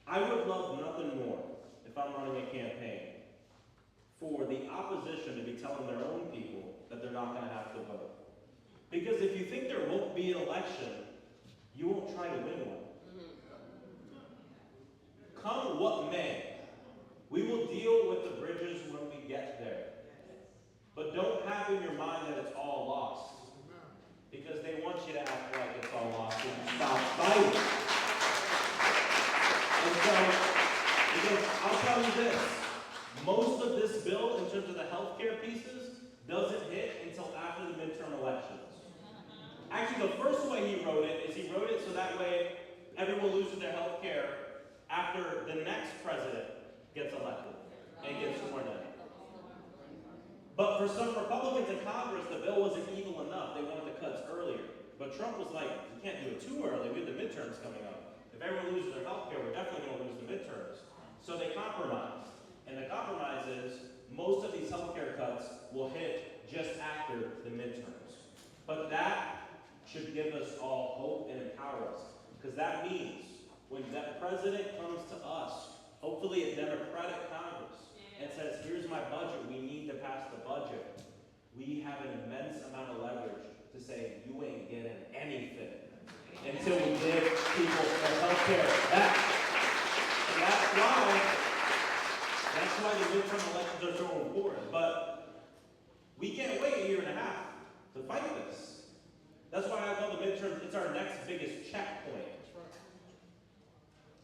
I would love nothing more, if I'm running a campaign, for the opposition to be telling their own people that they're not going to have to vote. Because if you think there won't be an election, you won't try to win one. Come what may, we will deal with the bridges when we get there. But don't have in your mind that it's all lost. Because they want you to act like it's all lost and you stop fighting. And so, because I'll tell you this, most of this bill, in terms of the healthcare pieces, doesn't hit until after the midterm elections. Actually, the first way he wrote it is he wrote it so that way everyone loses their healthcare after the next president gets elected and gets sworn in. But for some Republicans in Congress, the bill wasn't evil enough. They wanted the cuts earlier. But Trump was like, you can't do it too early. We have the midterms coming up. If everyone loses their health care, we're definitely going to lose the midterms. So they compromised. And the compromise is most of these health care cuts will hit just after the midterms. But that should give us all hope and empower us. Because that means when that president comes to us, hopefully a Democratic Congress, and says, here's my budget, we need to pass the budget, we have an immense amount of leverage to say, you ain't getting anything until we give people their health care back. And that's why the midterm elections are so important. But we can't wait a year and a half to fight this. That's why I call the midterms, it's our next biggest checkpoint.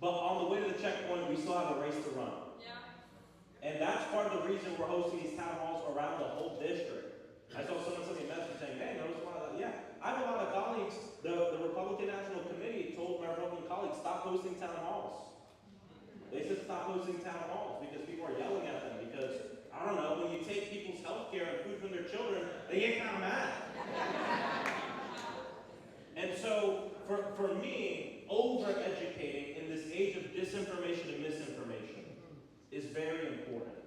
But on the way to the checkpoint, we still have a race to run. And that's part of the reason we're hosting these town halls around the whole district. I saw someone send me a message saying, hey, notice a lot of that. Yeah, I have a lot of colleagues, the Republican National Committee told my Republican colleagues, stop hosting town halls. They said stop hosting town halls because people are yelling at them because, I don't know, when you take people's health care and food from their children, they get kind of mad. And so, for me, over-educating in this age of disinformation and misinformation is very important.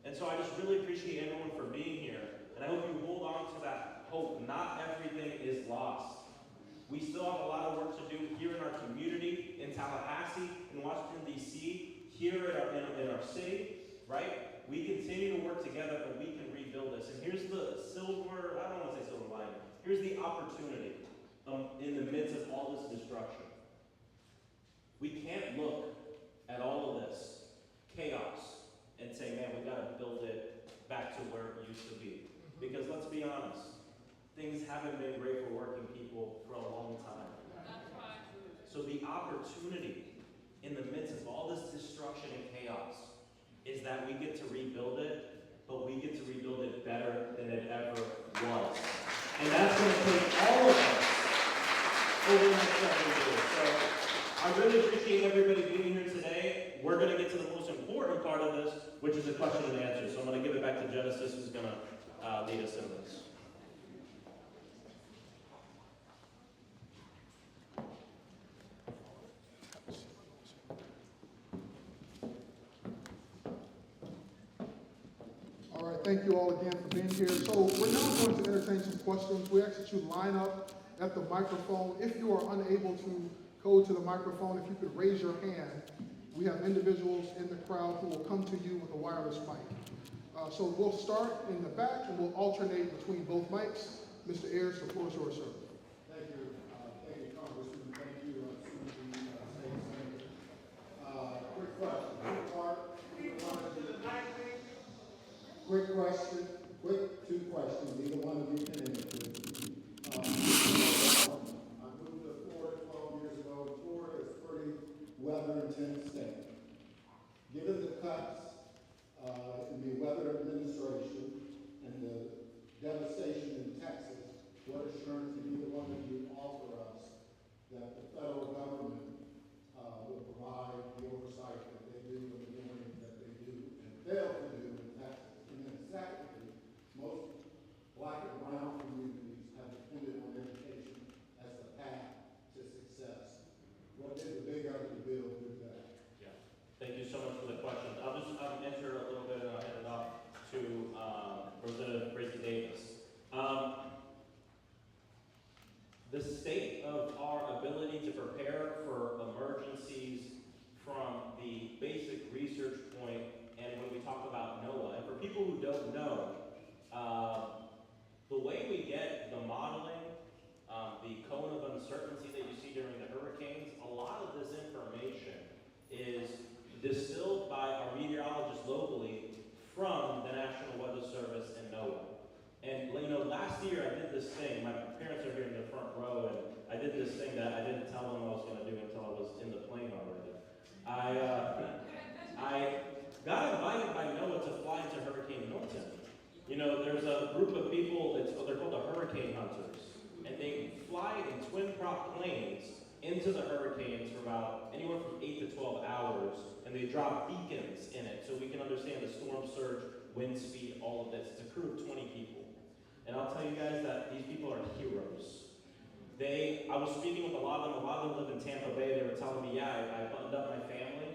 And so I just really appreciate everyone for being here. And I hope you hold on to that hope. Not everything is lost. We still have a lot of work to do here in our community, in Tallahassee, in Washington, D.C., here in our city, right? We continue to work together and we can rebuild this. And here's the silver, I don't want to say silver lining, here's the opportunity in the midst of all this destruction. We can't look at all of this chaos and say, man, we got to build it back to where it used to be. Because let's be honest, things haven't been great for working people for a long time. That's right. So the opportunity in the midst of all this destruction and chaos is that we get to rebuild it, but we get to rebuild it better than it ever was. And that's going to take all of us over the next several years. So I really appreciate everybody being here today. We're going to get to the most important part of this, which is a question and answer. So I'm going to give it back to Genesis, who's going to lead us in this. All right, thank you all again for being here. So we're now going to entertain some questions. We ask that you line up at the microphone. If you are unable to go to the microphone, if you could raise your hand. We have individuals in the crowd who will come to you with a wireless mic. So we'll start in the back and we'll alternate between both mics. Mr. Ayers, the floor is yours, sir. Thank you, Congressman. Thank you, State Senator. Quick question. Quick two questions. Either one of you can answer. I moved to Florida 12 years ago. Florida is a pretty weather-intense state. Given the cuts in the weather administration and the devastation in Texas, what assurance did either one of you offer us that the federal government will provide the oversight that they do and the warning that they do and fail to do in Texas? And then secondly, most black and brown communities have depended on education as the path to success. What did the big ugly bill do that? Yeah. Thank you so much for the question. I'll answer a little bit and I'll hand it off to Representative Bracy Davis. did this thing that I didn't tell them I was going to do until I was in the plane already. I got invited by NOAA to fly to Hurricane Milton. You know, there's a group of people, they're called the hurricane hunters, and they fly in twin prop planes into the hurricanes for about anywhere from 8 to 12 hours, and they drop beacons in it so we can understand the storm surge, wind speed, all of this. It's a crew of 20 people. And I'll tell you guys that these people are heroes. I was speaking with a lot of them live in Tampa Bay. They were telling me, yeah, I buttoned up my family.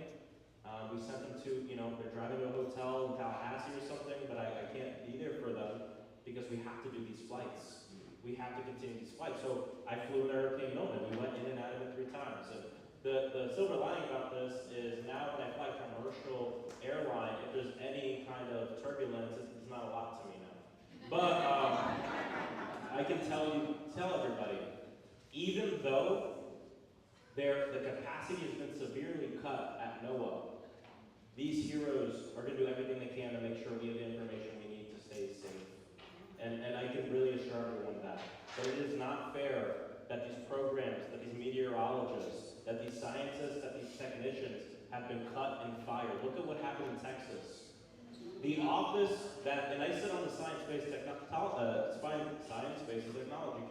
We sent them to, they're driving to a hotel in Tallahassee or something, but I can't be there for them because we have to do these flights. We have to continue these flights. So I flew in Hurricane Milton. We went in and out of it 3 times. And the silver lining about this is now when I fly commercial airline, if there's any kind of turbulence, it's not a lot to me now. But I can tell everybody, even though the capacity has been severely cut at NOAA, these heroes are going to do everything they can to make sure we have the information we need to stay safe. And I can really assure everyone that. But it is not fair that these programs, that these meteorologists, that these scientists, that these technicians have been cut and fired. Look at what happened in Texas. The office and I sit on the Science-Based Technology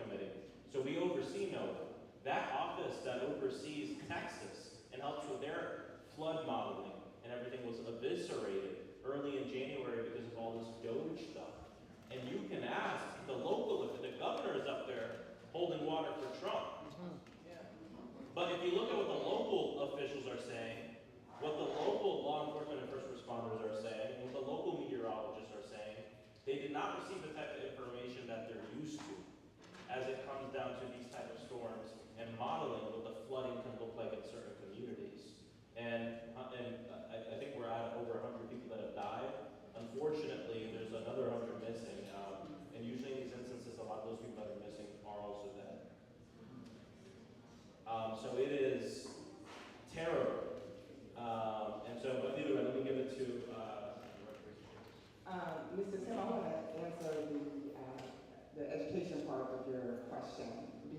Committee, so we oversee NOAA. That office that oversees Texas and helps with their flood modeling and everything was eviscerated early in January because of all this DOGE stuff. And you can ask the governor is up there holding water for Trump. But if you look at what the local officials are saying, what the local law enforcement and first responders are saying, and what the local meteorologists are saying, they did not receive the type of information that they're used to as it comes down to these type of storms and modeling what the flooding can look like in certain communities. And I think we're at over 100 people that have died. Unfortunately, there's another 100 missing. And usually in these instances, a lot of those people that are missing are also dead. So it is terrible. But either way, let me give it to Mr. Tim, I want to answer the education part of your question,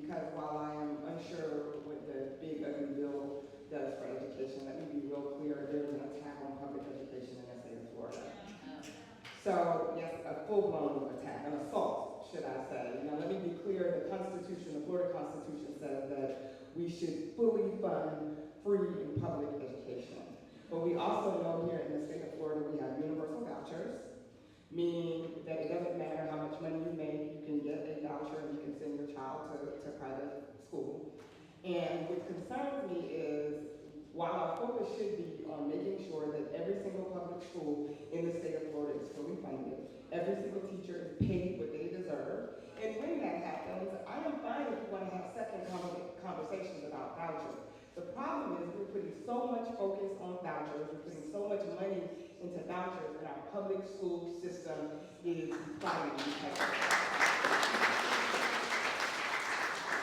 because while I am unsure what the big ugly bill does for education, let me be real clear, there's an attack on public education in the state of Florida. So yes, a full-blown attack, an assault, should I say. Now let me be clear, the Florida Constitution says that we should fully fund free and public education. But we also know here in the state of Florida we have universal vouchers, meaning that it doesn't matter how much money you make, you can get a voucher and you can send your child to private school. And what concerns me is, while our focus should be on making sure that every single public school in the state of Florida is fully funded, every single teacher is paid what they deserve, and when that happens, I am fine if you want to have second conversations about vouchers. The problem is we're putting so much focus on vouchers, we're putting so much money into vouchers, and our public school system is declining because of that.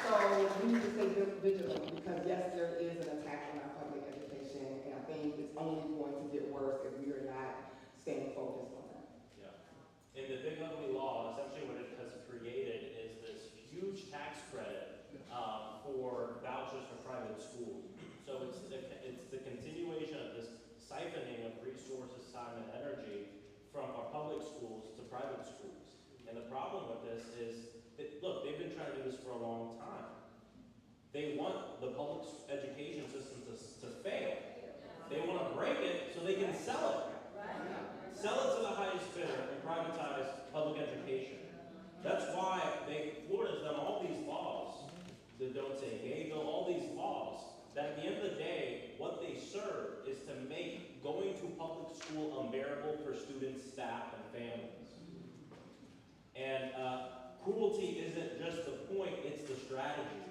So we need to stay vigilant because yes, there is an attack on our public education, and I think it's only going to get worse if we are not staying focused on that. Yeah. In the Big Ugly Law, essentially what it has created is this huge tax credit for vouchers for private schools. So it's the continuation of this siphoning of resources, time, and energy from our public schools to private schools. And the problem with this is, look, they've been trying to do this for a long time. They want the public education system to fail. They want to break it so they can sell it. Sell it to the highest bidder and privatize public education. That's why Florida's done all these laws, the Don't Say Gay bill, all these laws, that at the end of the day, what they serve is to make going to public school unbearable for students, staff, and families. And cruelty isn't just the point, it's the strategy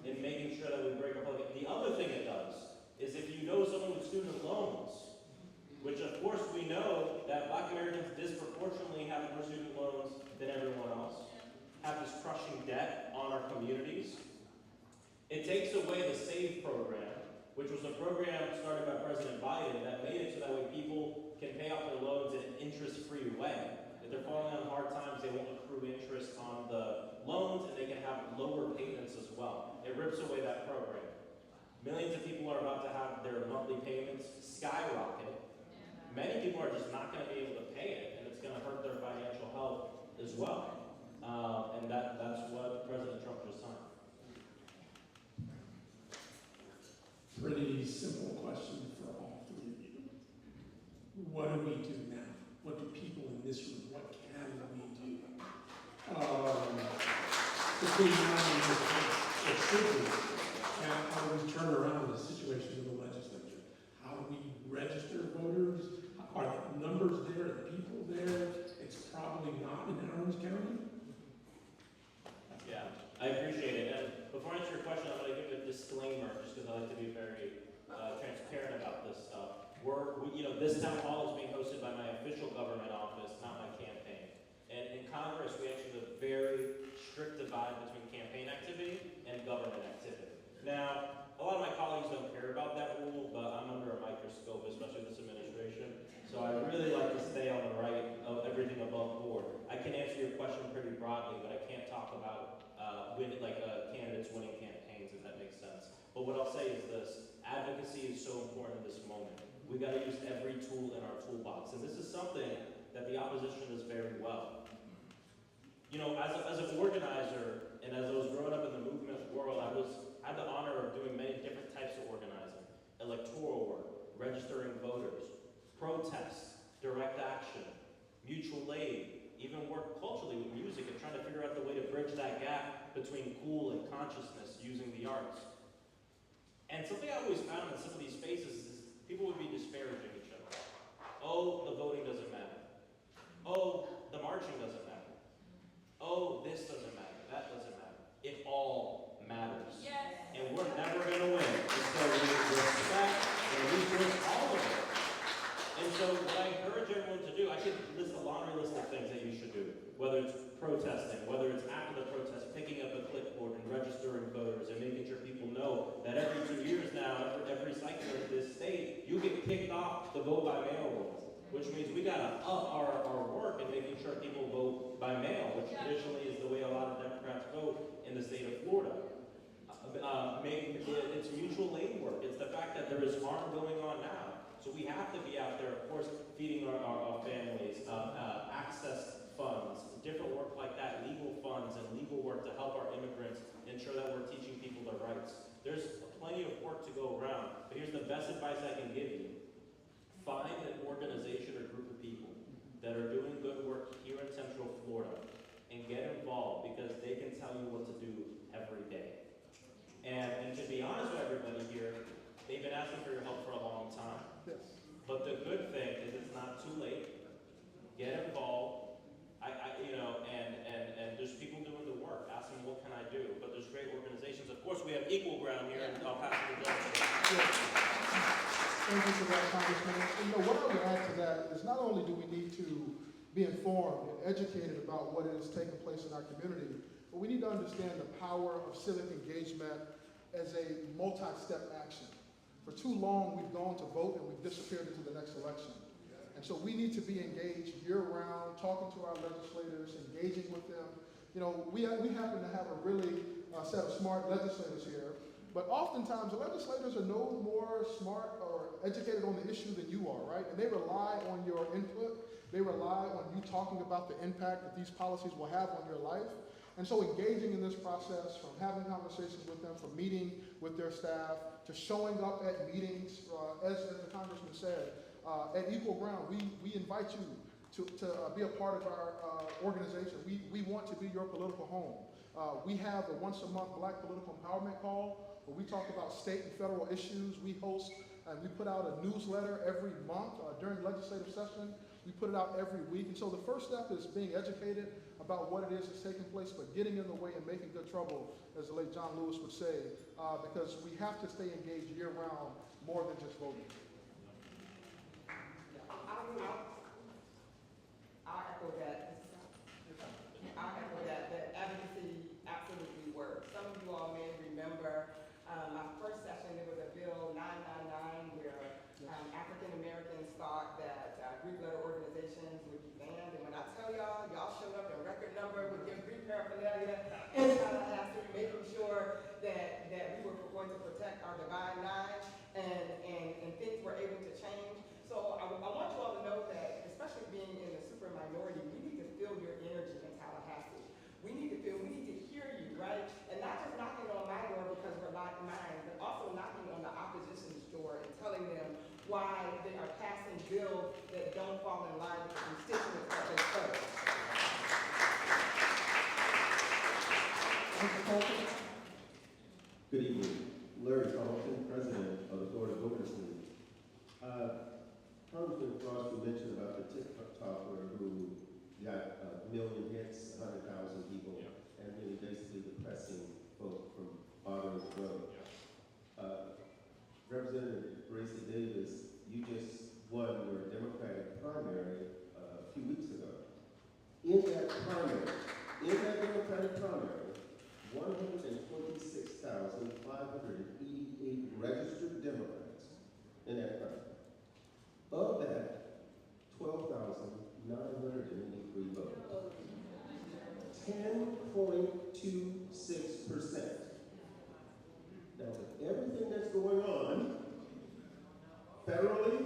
in making sure that we break our public. The other thing it does is if you know someone with student loans, which of course we know that Black Americans disproportionately have more student loans than everyone else, have this crushing debt on our communities. It takes away the SAVE program, which was a program started by President Biden that made it so that way people can pay off their loans in an interest-free way. If they're falling on hard times, they won't accrue interest on the loans, and they can have lower payments as well. It rips away that program. Millions of people are about to have their monthly payments skyrocket. Many people are just not going to be able to pay it, and it's going to hurt their financial health as well. And that's what President Trump just signed. Pretty simple question for all three of you. What do we do now? What do people in this room, what can we do? Between now and this time, it should be. How do we turn around the situation in the legislature? How do we register voters? Are the numbers there, the people there? It's probably not in Orange County. Yeah, I appreciate it. And before I answer your question, I'm going to give a disclaimer, just because I like to be very transparent about this stuff. This town hall is being hosted by my official government office, not my campaign. And in Congress, we actually have a very strict divide between campaign activity and government activity. Now, a lot of my colleagues don't care about that rule, but I'm under a microscope, especially this administration. So I really like to stay on the right of everything above board. I can answer your question pretty broadly, but I can't talk about candidates winning campaigns, if that makes sense. But what I'll say is this: advocacy is so important in this moment. We got to use every tool in our toolbox, and this is something that the opposition does very well. You know, as an organizer, and as I was growing up in the movement world, I had the honor of doing many different types of organizing: electoral work, registering voters, protests, direct action, mutual aid, even work culturally with music and trying to figure out the way to bridge that gap between cool and consciousness using the arts. And something I always found in some of these spaces is people would be disparaging each other. Oh, the voting doesn't matter. Oh, the marching doesn't matter. Oh, this doesn't matter. That doesn't matter. It all matters. Yes. And we're never going to win until we respect and resource all of it. And so what I encourage everyone to do, I could list a laundry list of things that you should do, whether it's protesting, whether it's after the protest, picking up a clipboard and registering voters and making sure people know that every 2 years now, every cycle in this state, you get kicked off the vote by mail rule, which means we got to up our work in making sure people vote by mail, which traditionally is the way a lot of Democrats vote in the state of Florida. It's mutual aid work. It's the fact that there is harm going on now. So we have to be out there, of course, feeding our families, access funds, different work like that, legal funds and legal work to help our immigrants ensure that we're teaching people their rights. There's plenty of work to go around, but here's the best advice I can give you. Find an organization or group of people that are doing good work here in Central Florida and get involved, because they can tell you what to do every day. And to be honest with everybody here, they've been asking for your help for a long time. Yes. But the good thing is it's not too late. Get involved. And there's people doing the work. Ask them, what can I do? But there's great organizations. Of course, we have Equal Ground here, and I'll pass it to John. Thank you for that, Congressman. And, what I would add to that is not only do we need to be informed and educated about what is taking place in our community, but we need to understand the power of civic engagement as a multi-step action. For too long, we've gone to vote and we've disappeared into the next election. And so we need to be engaged year-round, talking to our legislators, engaging with them. We happen to have a really set of smart legislators here, but oftentimes the legislators are no more smart or educated on the issue than you are, right? And they rely on your input. They rely on you talking about the impact that these policies will have on your life. And so engaging in this process, from having conversations with them, from meeting with their staff, to showing up at meetings, as the Congressman said, at Equal Ground, we invite you to be a part of our organization. We want to be your political home. We have a once-a-month Black Political Empowerment Call, where we talk about state and federal issues. We host and we put out a newsletter every month during legislative session. We put it out every week. And so the first step is being educated about what it is that's taking place, but getting in the way and making good trouble, as the late John Lewis would say, because we have to stay engaged year-round more than just voting. I'll echo that. That advocacy absolutely works. Some of you all may remember my first session, there was a bill 999 where African Americans thought that Greek letter organizations would be banned. And when I tell y'all showed up in record number with your Greek paraphernalia, minority, we need to feel your energy in Tallahassee. We need to hear you, right? And not just knocking on my door because we're like mine, but also knocking on the opposition's door and telling them why they are passing bills that don't fall in line with the constituents that they serve. Mr. Colton? Good evening. Larry Carlton, President of the Florida Voters League. Congressman Frost, you mentioned about the TikToker who got a million hits, 100,000 people, and really basically depressing folk from bothering the road. Representative Bracy Davis, you just won your Democratic primary a few weeks ago. In that Democratic primary, 126,588 registered Democrats in that primary. Of that, 12,983 voted. 10.26%. Now, with everything that's going on, federally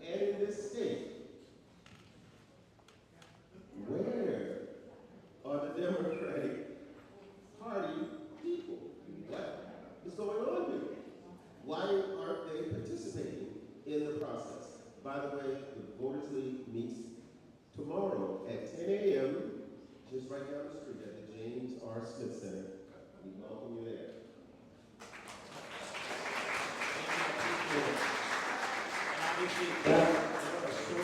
and in this state, where are the Democratic Party people? What is going on here? Why aren't they participating in the process? By the way, the Voters League meets tomorrow at 10 a.m., just right down the street at the James R. Smith Center. We welcome you there. And obviously, there are so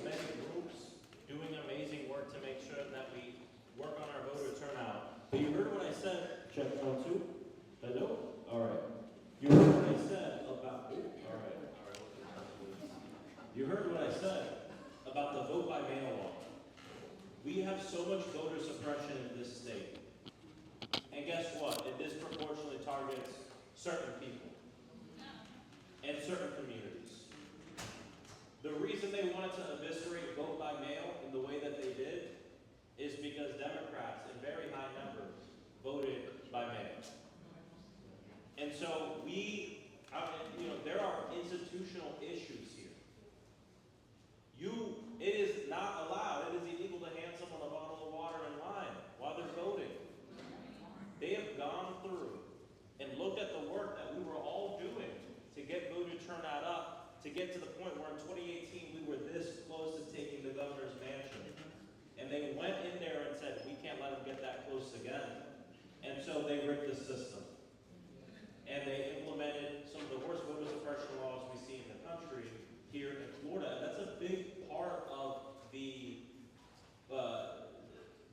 many groups doing amazing work to make sure that we work on our voter turnout. But you heard what I said. Check 1, 2. Hello? All right. You heard what I said about. All right. You heard what I said about the vote by mail law. We have so much voter suppression in this state. And guess what? It disproportionately targets certain people and certain communities. The reason they wanted to eviscerate vote by mail in the way that they did is because Democrats in very high numbers voted by mail. And so there are institutional issues here. It is not allowed, it is illegal to hand someone a bottle of water in line while they're voting. They have gone through and looked at the work that we were all doing to get voter turnout up, to get to the point where in 2018 we were this close to taking the governor's mansion. And they went in there and said, we can't let them get that close again. And so they rigged the system. And they implemented some of the worst voter suppression laws we see in the country here in Florida. And that's a big part of the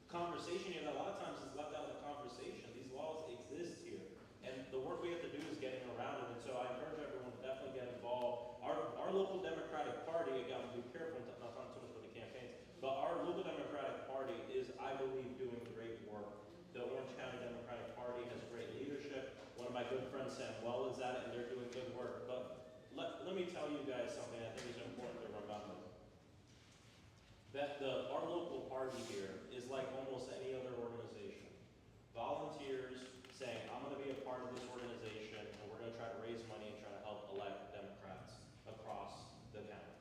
conversation here that a lot of times is left out of the conversation. These laws exist here. And the work we have to do is getting around it. And so I encourage everyone to definitely get involved. Our local Democratic Party, again, be careful not talking too much about the campaigns, but our local Democratic Party is, I believe, doing great work. The Orange County Democratic Party has great leadership. One of my good friends, Maxwell, is at it, and they're doing good work. But let me tell you guys something I think is important to remember. That our local party here is like almost any other organization. Volunteers saying, I'm going to be a part of this organization, and we're going to try to raise money and try to help elect Democrats across the county.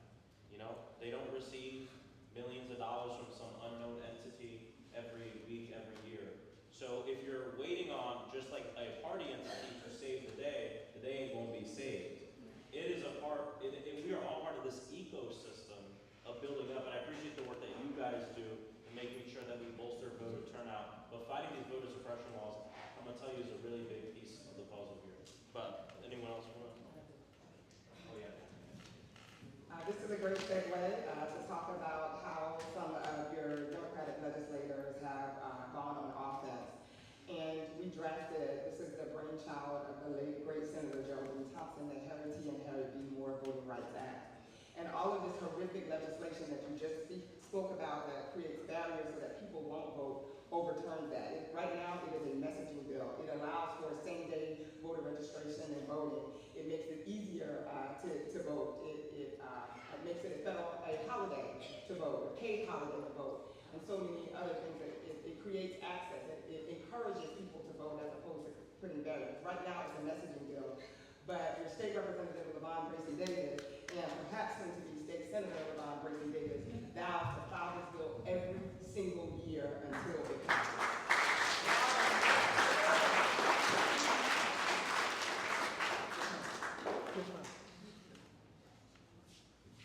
You know, they don't receive millions of dollars from some unknown entity every week, every year. So if you're waiting on just like a party entity to save the day ain't going to be saved. It is a part, we are all part of this ecosystem of building up, and I appreciate the work that you guys do in making sure that we bolster voter turnout. But fighting these voter suppression laws, I'm going to tell you, is a really big piece of the puzzle here. But anyone else want to? Oh, yeah. This is a great segue to talk about how some of your Democratic legislators have gone on offense. And we drafted, this is the brainchild of the late great Senator Geraldine Thompson, the Harry T. and Harry B. Moore Voting Rights Act. And all of this horrific legislation that you just spoke about that creates barriers so that people won't vote overturns that. Right now, it is a messaging bill. It allows for same-day voter registration and voting. It makes it easier to vote. It makes it a holiday to vote, a paid holiday to vote, and so many other things. It creates access. It encourages people to vote as opposed to putting barriers. Right now, it's a messaging bill. But your state representative, LaVon Bracy Davis, and perhaps soon to be state Senator LaVon Bracy Davis vows to file this bill every single year until it passes.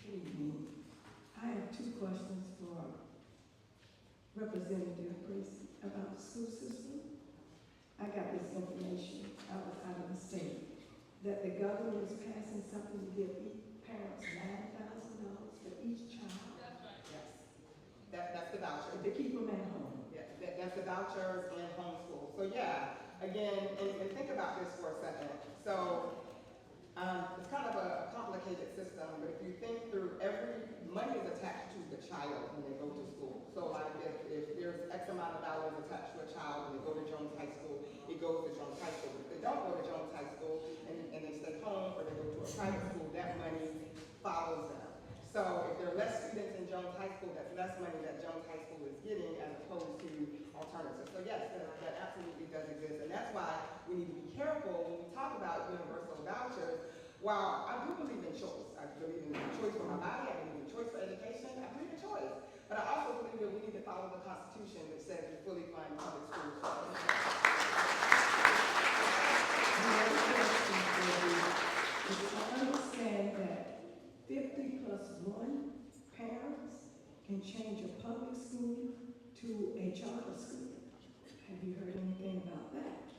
Good evening. I have two questions for Representative Bracy about the school system. I got this information, I was out of the state, that the governor is passing something to give parents $9,000 for each child Yes, that's the voucher. to keep them at home. Yeah, that's the vouchers and homeschool. So yeah, again, and think about this for a second. So it's kind of a complicated system, but if you think through every money is attached to the child when they go to school. So like if there's X amount of dollars attached to a child when they go to Jones High School, it goes to Jones High School. If they don't go to Jones High School and they stay home or they go to a private school, that money follows them. So if there are less students in Jones High School, that's less money that Jones High School is getting as opposed to alternatives. So yes, that absolutely does exist. And that's why we need to be careful when we talk about universal vouchers. While I do believe in choice, I believe in choice for my body, I believe in choice for education, I believe in choice. But I also believe that we need to follow the Constitution, which says we fully fund public schools. I understand that 50 plus 1 parents can change a public school to a charter school. Have you heard anything about that?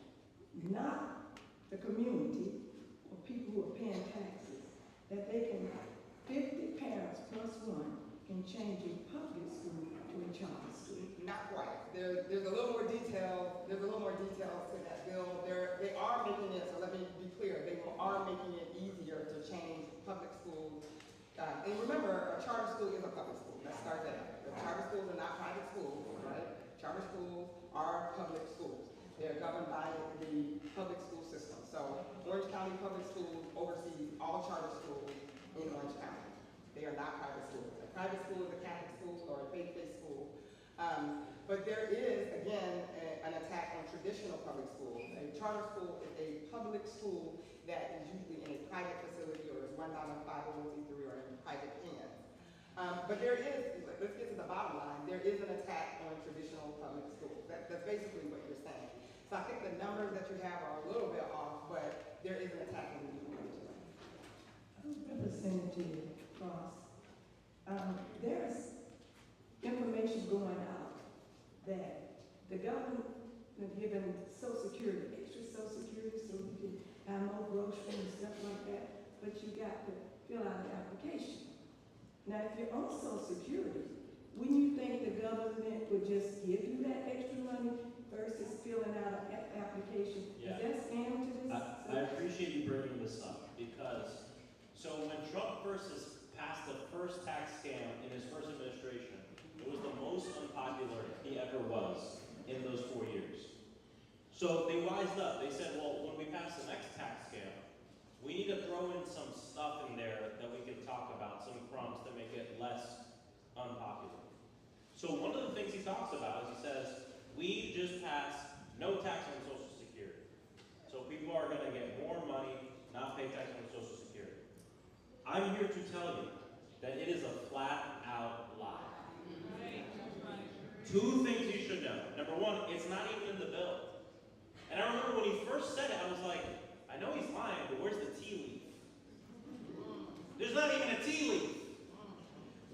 Not the community or people who are paying taxes, that they can, 50 parents plus 1 can change a public school to a charter school. Not quite. There's a little more detail. There's a little more details to that bill. They are making it. So let me be clear. They are making it easier to change public schools. And remember, a charter school is a public school. Let's start there. The charter schools are not private schools, right? Charter schools are public schools. They're governed by the public school system. So Orange County Public Schools oversees all charter schools in Orange County. They are not private schools. A private school is a Catholic school or a faith-based school. But there is, again, an attack on traditional public schools. A charter school is a public school that is usually in a private facility or is run by a 501c3 or in private hands. But there is, let's get to the bottom line, there is an attack on traditional public schools. That's basically what you're saying. So I think the numbers that you have are a little bit off, but there is an attack on the traditional. Representative Cross, there's information going out that the government has given Social Security, extra Social Security, so you can buy more groceries and stuff like that, but you got to fill out an application. Now, if you're on Social Security, wouldn't you think the government would just give you that extra money versus filling out an application? Yeah. Is that scam to this? I appreciate you bringing this up because, so when Trump passed the first tax scam in his first administration, it was the most unpopular he ever was in those 4 years. So they wised up. They said, well, when we pass the next tax scam, we need to throw in some stuff in there that we can talk about, some crumbs to make it less unpopular. So one of the things he talks about is he says, we just passed no tax on Social Security. So people are going to get more money, not pay tax on Social Security. I'm here to tell you that it is a flat out lie. Two things you should know. Number one, it's not even in the bill. And I remember when he first said it, I was like, I know he's lying, but where's the tea leaf? There's not even a tea leaf.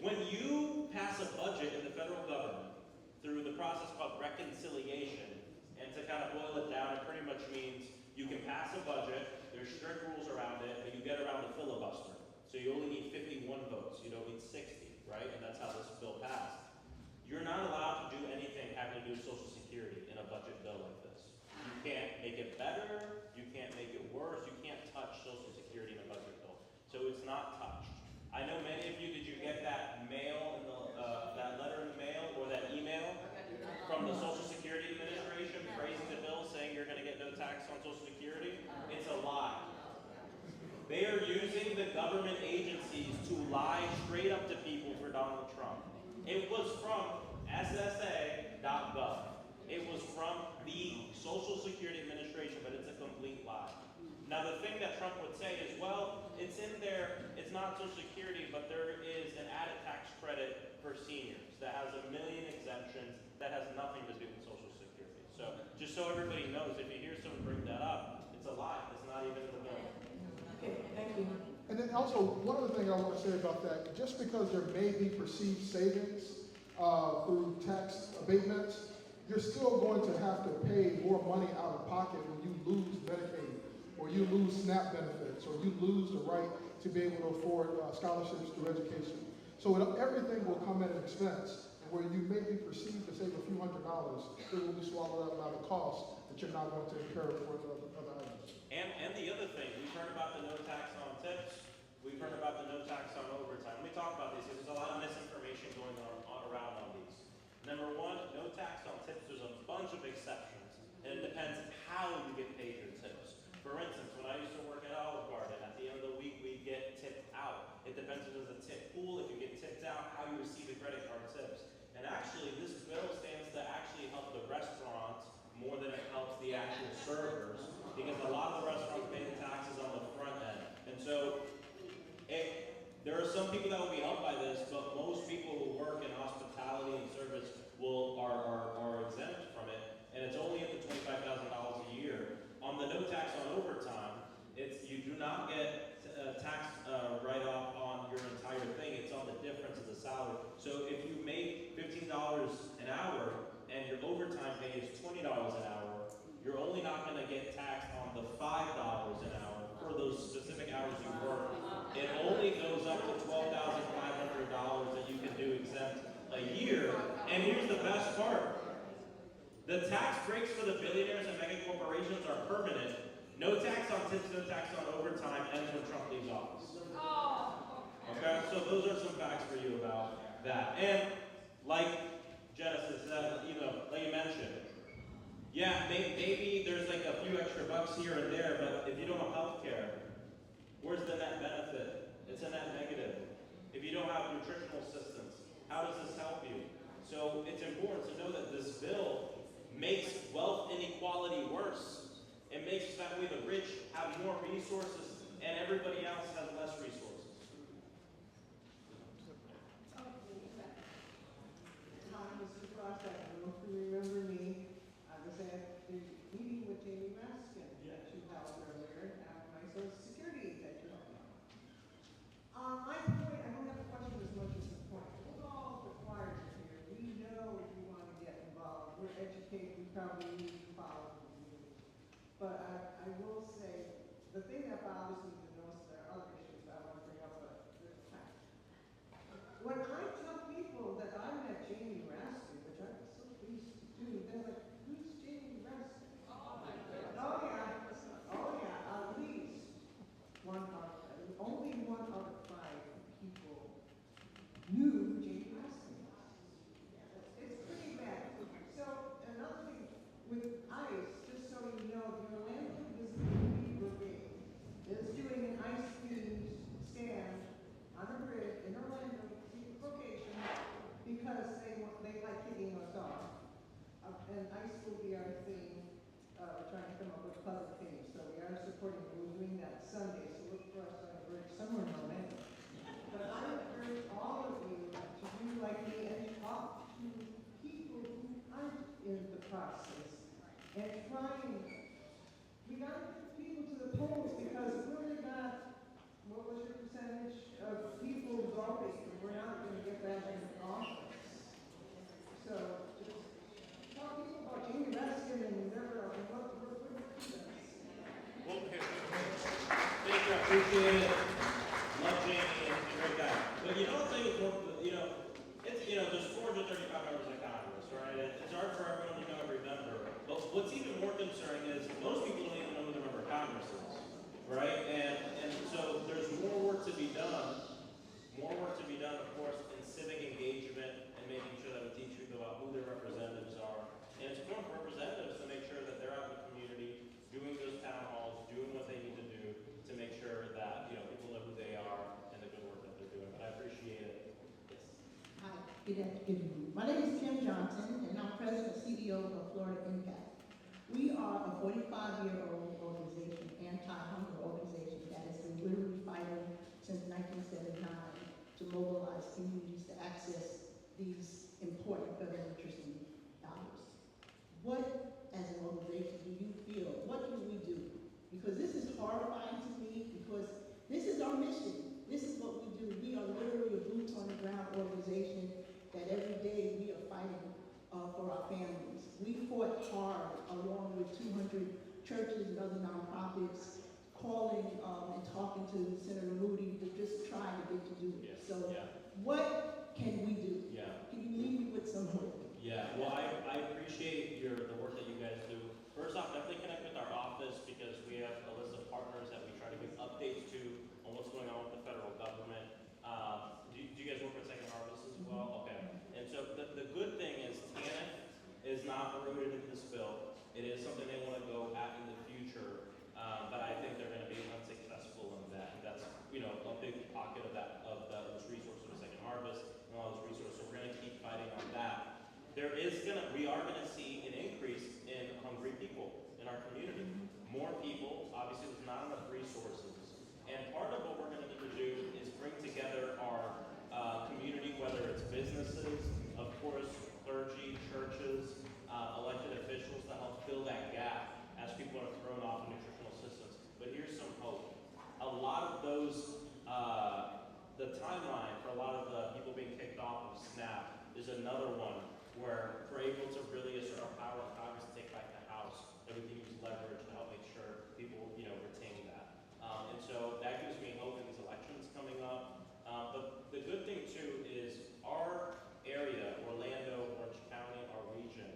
When you pass a budget in the federal government through the process called reconciliation, and to kind of boil it down, it pretty much means you can pass a budget, there's strict rules around it, but you get around the filibuster. So you only need 51 votes, you don't need 60, right? And that's how this bill passed. You're not allowed to do anything having to do with Social Security in a budget bill like this. You can't make it better, you can't make it worse, you can't touch Social Security in a budget bill. So it's not touched. I know many of you, did you get that mail, that letter in the mail, or that email from the Social Security Administration praising the bill, saying you're gonna get no tax on Social Security? It's a lie. They are using the government agencies to lie straight up to people for Donald Trump. It was from SSA.gov. It was from the Social Security Administration, but it's a complete lie. Now, the thing that Trump would say is, well, it's in there, it's not Social Security, but there is an that has nothing to do with Social Security. So just so everybody knows, if you hear someone bring that up, it's a lie. It's not even in the bill. Okay, thank you. And then also, one other thing I want to say about that, just because there may be perceived savings through tax abatements, you're still going to have to pay more money out of pocket when you lose Medicaid, or you lose SNAP benefits, or you lose the right to be able to afford scholarships through education. So everything will come at an expense, and where you may be perceived to save a few $100s, it will be swallowed up by the cost that you're not going to incur for the other items. And the other thing, we've heard about the no tax on tips. We've heard about the no tax on overtime. Let me talk about these because there's a lot of misinformation going around on these. Number one, no tax on tips. There's a bunch of exceptions, and it depends how you get paid your tips. For instance, when I used to work at Olive Garden, at the end of the week we get tipped out. It depends if there's a tip pool, if you get tipped out, how you receive the credit card tips. And actually, this bill stands to actually help the restaurants more than it helps the actual servers, because a lot of the restaurants pay the taxes on the front end. And so, there are some people that will be helped by this, but most people who work in hospitality and service are exempt from it, and it's only up to $25,000 a year. On the no tax on overtime, you do not get tax write-off on your entire thing. It's on the difference of the salary. So if you make $15 an hour and your overtime pay is $20 an hour, you're only not going to get taxed on the $5 an hour for those specific hours you work. It only goes up to $12,500 that you can do exempt a year. And here's the best part. The tax breaks for the billionaires and mega corporations are permanent. No tax on tips, no tax on overtime ends when Trump leaves office. Okay, so those are some facts for you about that. And like Genesis, like you mentioned, yeah, maybe there's like a few extra bucks here and there, but if you don't have health care, where's the net benefit? It's a net negative. If you don't have nutritional assistance, how does this help you? So it's important to know that this bill makes wealth inequality worse. It makes that way the rich have more resources and everybody else has less resources. Hi, Mr. Frost. I don't know if you remember me. I was at the meeting with Jamie Raskin that you held earlier at my Social Security that you're on. My point, I don't have a question as much as a point. We're all required here. We know if you want to get involved. We're educated. We probably need to follow the community. But I will say, the thing that bothers me the most, there are other issues I want to bring up, but there's time. When I tell people that I met Jamie Raskin, which I was so pleased to do, they're like, who's Jamie Raskin? Oh yeah, at least only 1 out of 5 people knew Jamie Raskin. It's pretty bad. So another thing, with ICE, just so you know, the Orlando Visibility Brigade is doing an ICE-themed stand on a bridge in Orlando location because they like kicking us off. And ICE will be our theme. We're trying to come up with other themes. So we are supporting, we're doing that Sunday, so look for us on a bridge somewhere in Orlando. But I urge all of you to do like me and talk to people who aren't in the process and we got to put people to the polls because we're not, what was your percentage of people voting? We're not going to get that in office. So just talk to people about Jamie Raskin and whatever else, and what we're doing. Well, here. Thank you, I appreciate it. Love Jamie, and he's a great guy. But you know the thing is, there's 435 members of Congress, right? It's hard for everyone to know every member. But what's even more concerning is most people don't even know who the member of Congress is, right? And so there's more work to be done. More work to be done, of course, in civic engagement and making sure that we teach people about who their representatives are. And it's important for representatives to make sure that they're out in the community, doing those town halls, doing what they need to do to make sure that people know who they are and the good work that they're doing. But I appreciate it. Yes. Hi, good afternoon. My name is Kim Johnson, and I'm president and CEO of Florida Impact. We are a 45-year-old organization, anti-hunger organization that has been literally fighting since 1979 to mobilize communities to access these important federal interest what, as an organization, do you feel? What can we do? Because this is horrifying to me, because this is our mission. This is what we do. We are literally a boots on the ground organization that every day we are fighting for our families. We fought hard along with 200 churches and other nonprofits, calling and talking to Senator Moody to just try to get to do it. Yeah. So Yeah. what can we do? Yeah. Can you leave me with some hope? Yeah, well, I appreciate the work that you guys do. First off, definitely connect with our office because we have a list of partners that we try to give updates to on what's going on with the federal government. Do you guys work with Second Harvest as well? Okay. And so the good thing is TANF is not eroded into this bill. It is something they want to go at in the future, but I think they're going to be unsuccessful in that. And that's, you know, a big pocket of those resources with Second Harvest and all those resources. So we're going to keep fighting on that. We are gonna see an increase in hungry people in our community. More people, obviously with not enough resources. And part of what we're gonna need to do is bring together our community, whether it's businesses, of course, clergy, churches, elected officials to help fill that gap as people are thrown off of nutritional systems. But here's some hope. A lot of those, the timeline for a lot of the people being kicked off of SNAP is another one where we're able to really assert our power in Congress to take back the House, that we can use leverage to help make sure people, you know, retain that. And so that gives me hope in these elections coming up. But the good thing too is our area, Orlando, Orange County, our region,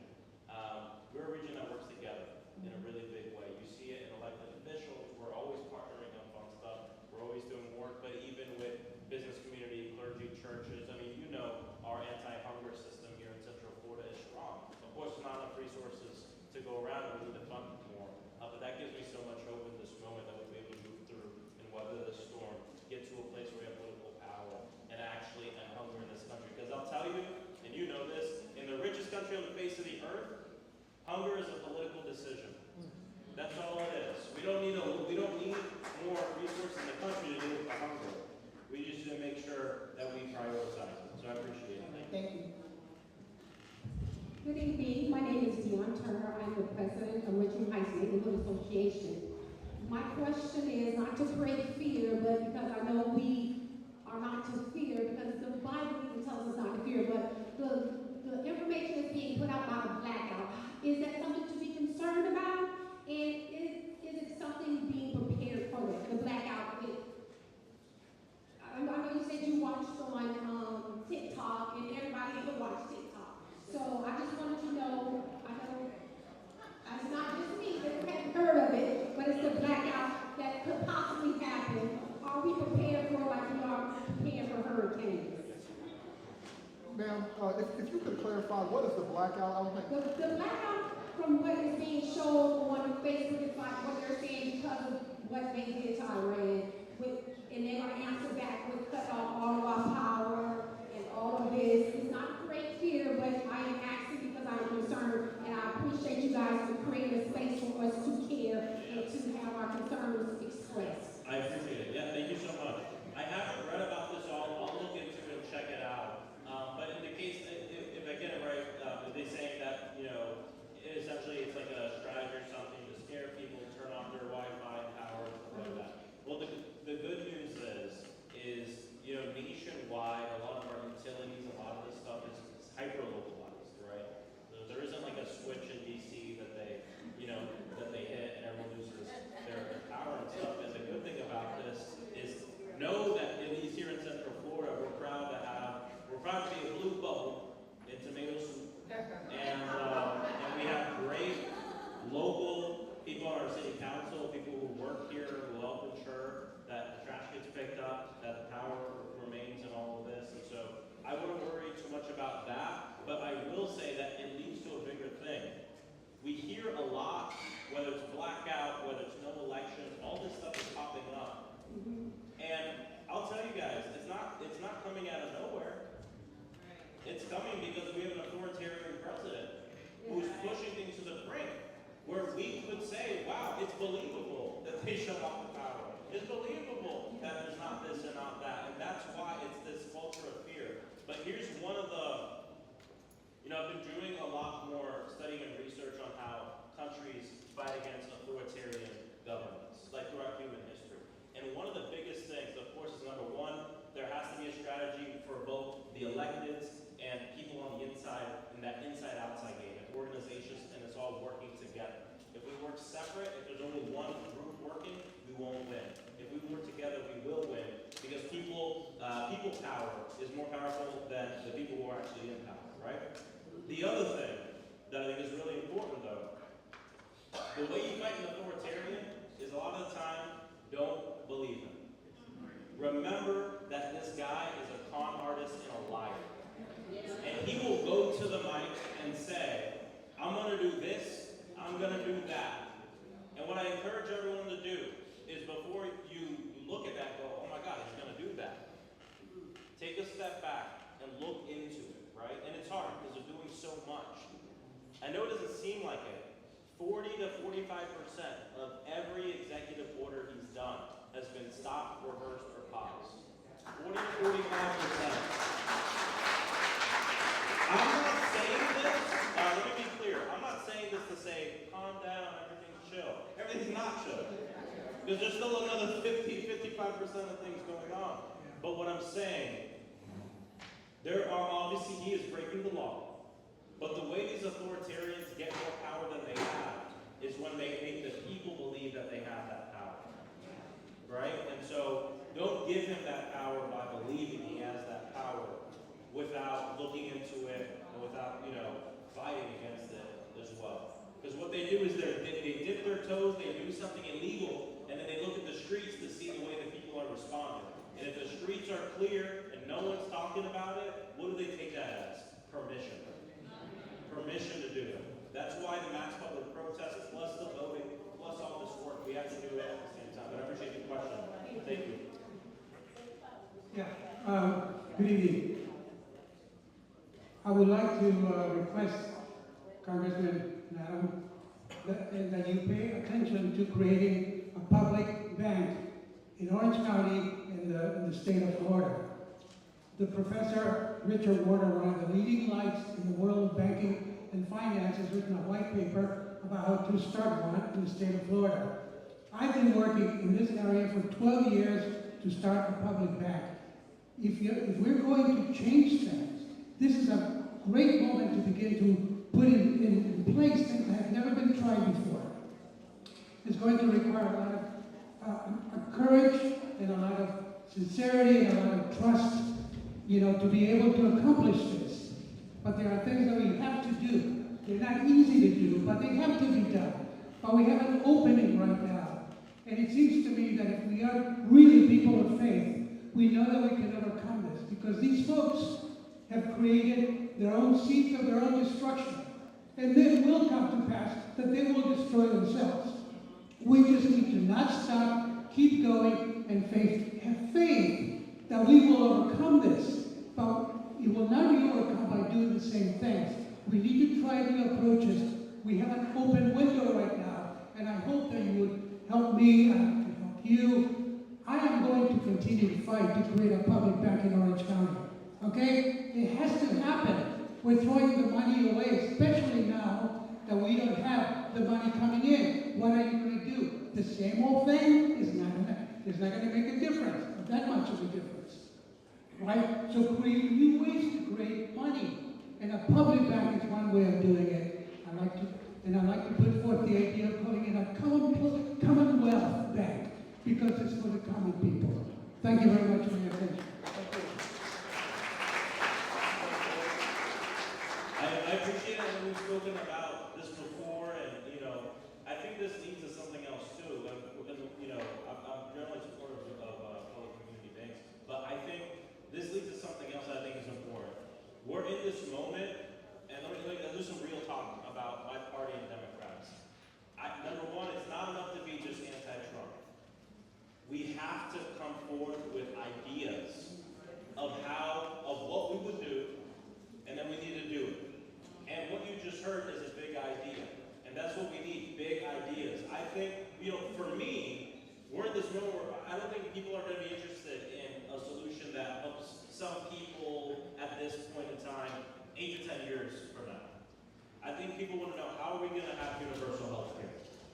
we're a region that works together in a really big way. You see it in elected officials. We're always partnering up on stuff. We're always doing work, but even with business community, clergy, churches, I mean, you know, our anti-hunger system here in Central Florida is strong. Of course, not enough resources to go around, and we need to fund more. But that gives me so much hope in this moment that we'll be able to move through and weather the storm, get to a place where we have political power and actually end hunger in this country. Because I'll tell you, and you know this, in the richest country on the face of the earth, hunger is a political decision. That's all it is. We don't need more resources in the country to deal with the hunger. We just need to make sure that we prioritize it. So I appreciate it. Thank you. Good evening. My name is Dion Turner. I'm the president of Richmond Heights Neighborhood Association. My question is not to create fear, but because I know we are not to fear, because the Bible even tells us not to fear, but the information is being put out by the blackout. Is that something to be concerned about? And is it something being prepared for it, the blackout? I know you said you watched on TikTok, and everybody could watch TikTok. So I just wanted to know, I know it's not just me that hadn't heard of it, but it's the blackout that could possibly happen. Are we prepared for it like we are prepared for hurricanes? Ma'am, if you could clarify, what is the blackout? I don't think. The blackout, from what is being shown on Facebook, is like what they're saying because of what they did to Iran. And they're going to answer back with cut off all of our power and all of this. It's not great fear, but I am asking because I'm concerned, and I appreciate you guys for creating a space for us to care and to have our concerns expressed. I appreciate it. Yeah, thank you so much. I haven't read about this all. I'll look into it and check it out. But in the case, if I get it right, they say that, you know, essentially it's like a strategy or something to scare people, turn off their Wi-Fi and power and stuff like that. Well, the good news is, you know, nationwide, a lot of our utilities, a lot of this stuff is hyper-localized, right? So there isn't like a switch in DC that they, you know, that they hit and everyone loses their power and stuff. And the good thing about this is know that at least here in Central Florida, we're proud to be a blue bubble in tomato soup. And we have great local people on our city council, people who work here, who help ensure that the trash gets picked up, that the power remains and all of this. And so I wouldn't worry too much about that, but I will say that it leads to a bigger thing. We hear a lot, whether it's blackout, whether it's no elections, all this stuff is popping up. And I'll tell you guys, it's not coming out of nowhere. It's coming because we have an authoritarian president who's pushing things to the brink, where we could say, wow, it's believable that they shut off the power. It's believable that there's not this and not that. And that's why it's this culture of fear. But here's one of the, you know, I've been doing a lot more studying and research on people power is more powerful than the people who are actually in power, right? The other thing that I think is really important, though, the way you fight an authoritarian is a lot of the time, don't believe him. Remember that this guy is a con artist and a liar. And he will go to the mic and say, I'm going to do this, I'm going to do that. And what I encourage everyone to do is before you look at that, go, oh my God, he's going to do that. Take a step back and look into it, right? And it's hard because they're doing so much. I know it doesn't seem like it. 40 to 45% of every executive order he's done has been stopped, reversed, or paused. 40 to 45%. I'm not saying this, let me be clear, I'm not saying this to say, calm down, everything's chill. Everything's not chill. Because there's still another 55% of things going on. But what I'm saying, there are obviously, he is breaking the law. But the way these authoritarians get more power than they have is when they make the people believe that they have that power. Right? And so, don't give him that power by believing he has that power without looking into it and without, fighting against it as well. Because what they do is they dip their toes, they do something illegal, and then they look at the streets to see the way that people are responding. And if the streets are clear and no one's talking about it, what do they take that as? Permission. Permission to do it. That's why the Maxwell protests, plus the voting, plus all this work, we have to do it at the same time. But I appreciate the question. Thank you. Yeah. Good evening. I would like to request, Congressman Adam, that you pay attention to creating a public bank in Orange County in the state of Florida. The Professor Richard Warner, one of the leading lights in the world of banking and finance, has written a white paper about how to start one in the state of Florida. I've been working in this area for 12 years to start a public bank. If we're going to change things, this is a great moment to begin to put in place things that have never been tried before. It's going to require a lot of courage and a lot of sincerity and a lot of trust, to be able to accomplish this. But there are things that we have to do. They're not easy to do, but they have to be done. But we have an opening right now. And it seems to me that if we are really people of faith, we know that we can overcome this, because these folks have created their own seeds of their own destruction. And then it will come to pass that they will destroy themselves. We just need to not stop, keep going, and have faith that we will overcome this. But it will not be overcome by doing the same things. We need to try new approaches. We have an open window right now, and I hope that you would help me and help you. I am going to continue to fight to create a public bank in Orange County. Okay? It has to happen. We're throwing the money away, especially now that we don't have the money coming in. What are you going to do? The same old thing is not going to make a difference, not that much of a difference. Right? So create new ways to create money. And a public bank is one way of doing it. I'd like to put forth the idea of calling it a Commonwealth Bank, because it's for the common people. Thank you very much for your attention. I appreciate it when we've spoken about this before, and I think this leads to something else too. Because I'm generally supportive of public community banks, but I think this leads to something else that I think is important. We're in this moment, and let me do some real talk about my party and Democrats. Number one, it's not enough to be just anti-Trump. We have to come forth with ideas of what we would do, and then we need to do it. And what you just heard is a big idea, and that's what we need, big ideas. I think, for me, we're in this moment where I don't think people are going to be interested in a solution that helps some people at this point in time, 8 to 10 years from now. I think people want to know, how are we going to have universal health care?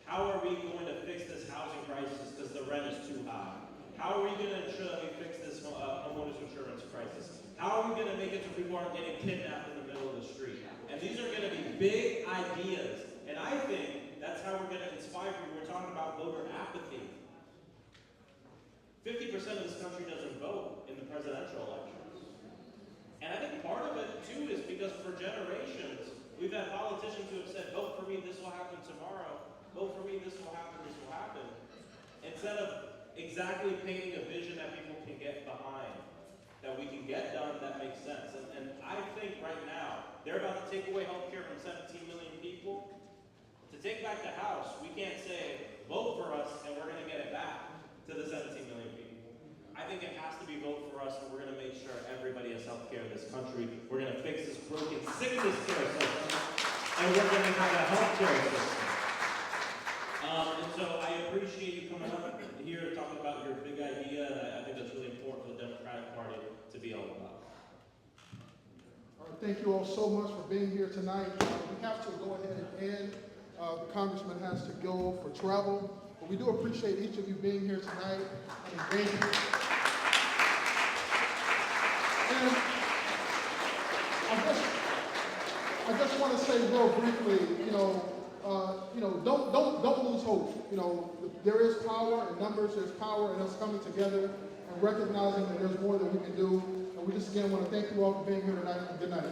How are we going to fix this housing crisis because the rent is too high? How are we going to ensure that we fix this homeowners insurance crisis? How are we going to make it so people aren't getting kidnapped in the middle of the street? And these are going to be big ideas. And I think that's how we're going to inspire people. We're talking about voter apathy. 50% of this country doesn't vote in the presidential election. politicians who have said, vote for me, this will happen tomorrow, vote for me, this will happen, instead of exactly painting a vision that people can get behind, that we can get done, that makes sense. And I think right now, they're about to take away health care from 17 million people. To take back the House, we can't say, vote for us, and we're going to get it back to the 17 million people. I think it has to be vote for us, and we're going to make sure everybody has health care in this country. We're going to fix this broken sickness care system, and we're going to have a health care system. And so I appreciate you coming up here talking about your big idea, and I think that's really important for the Democratic Party to be all about. All right, thank you all so much for being here tonight. We have to go ahead and end. The congressman has to go for travel, but we do appreciate each of you being here tonight and engaging. And I just want to say real briefly, don't lose hope. There is power in numbers. There's power in us coming together and recognizing that there's more that we can do. And we just again want to thank you all for being here tonight. And good night.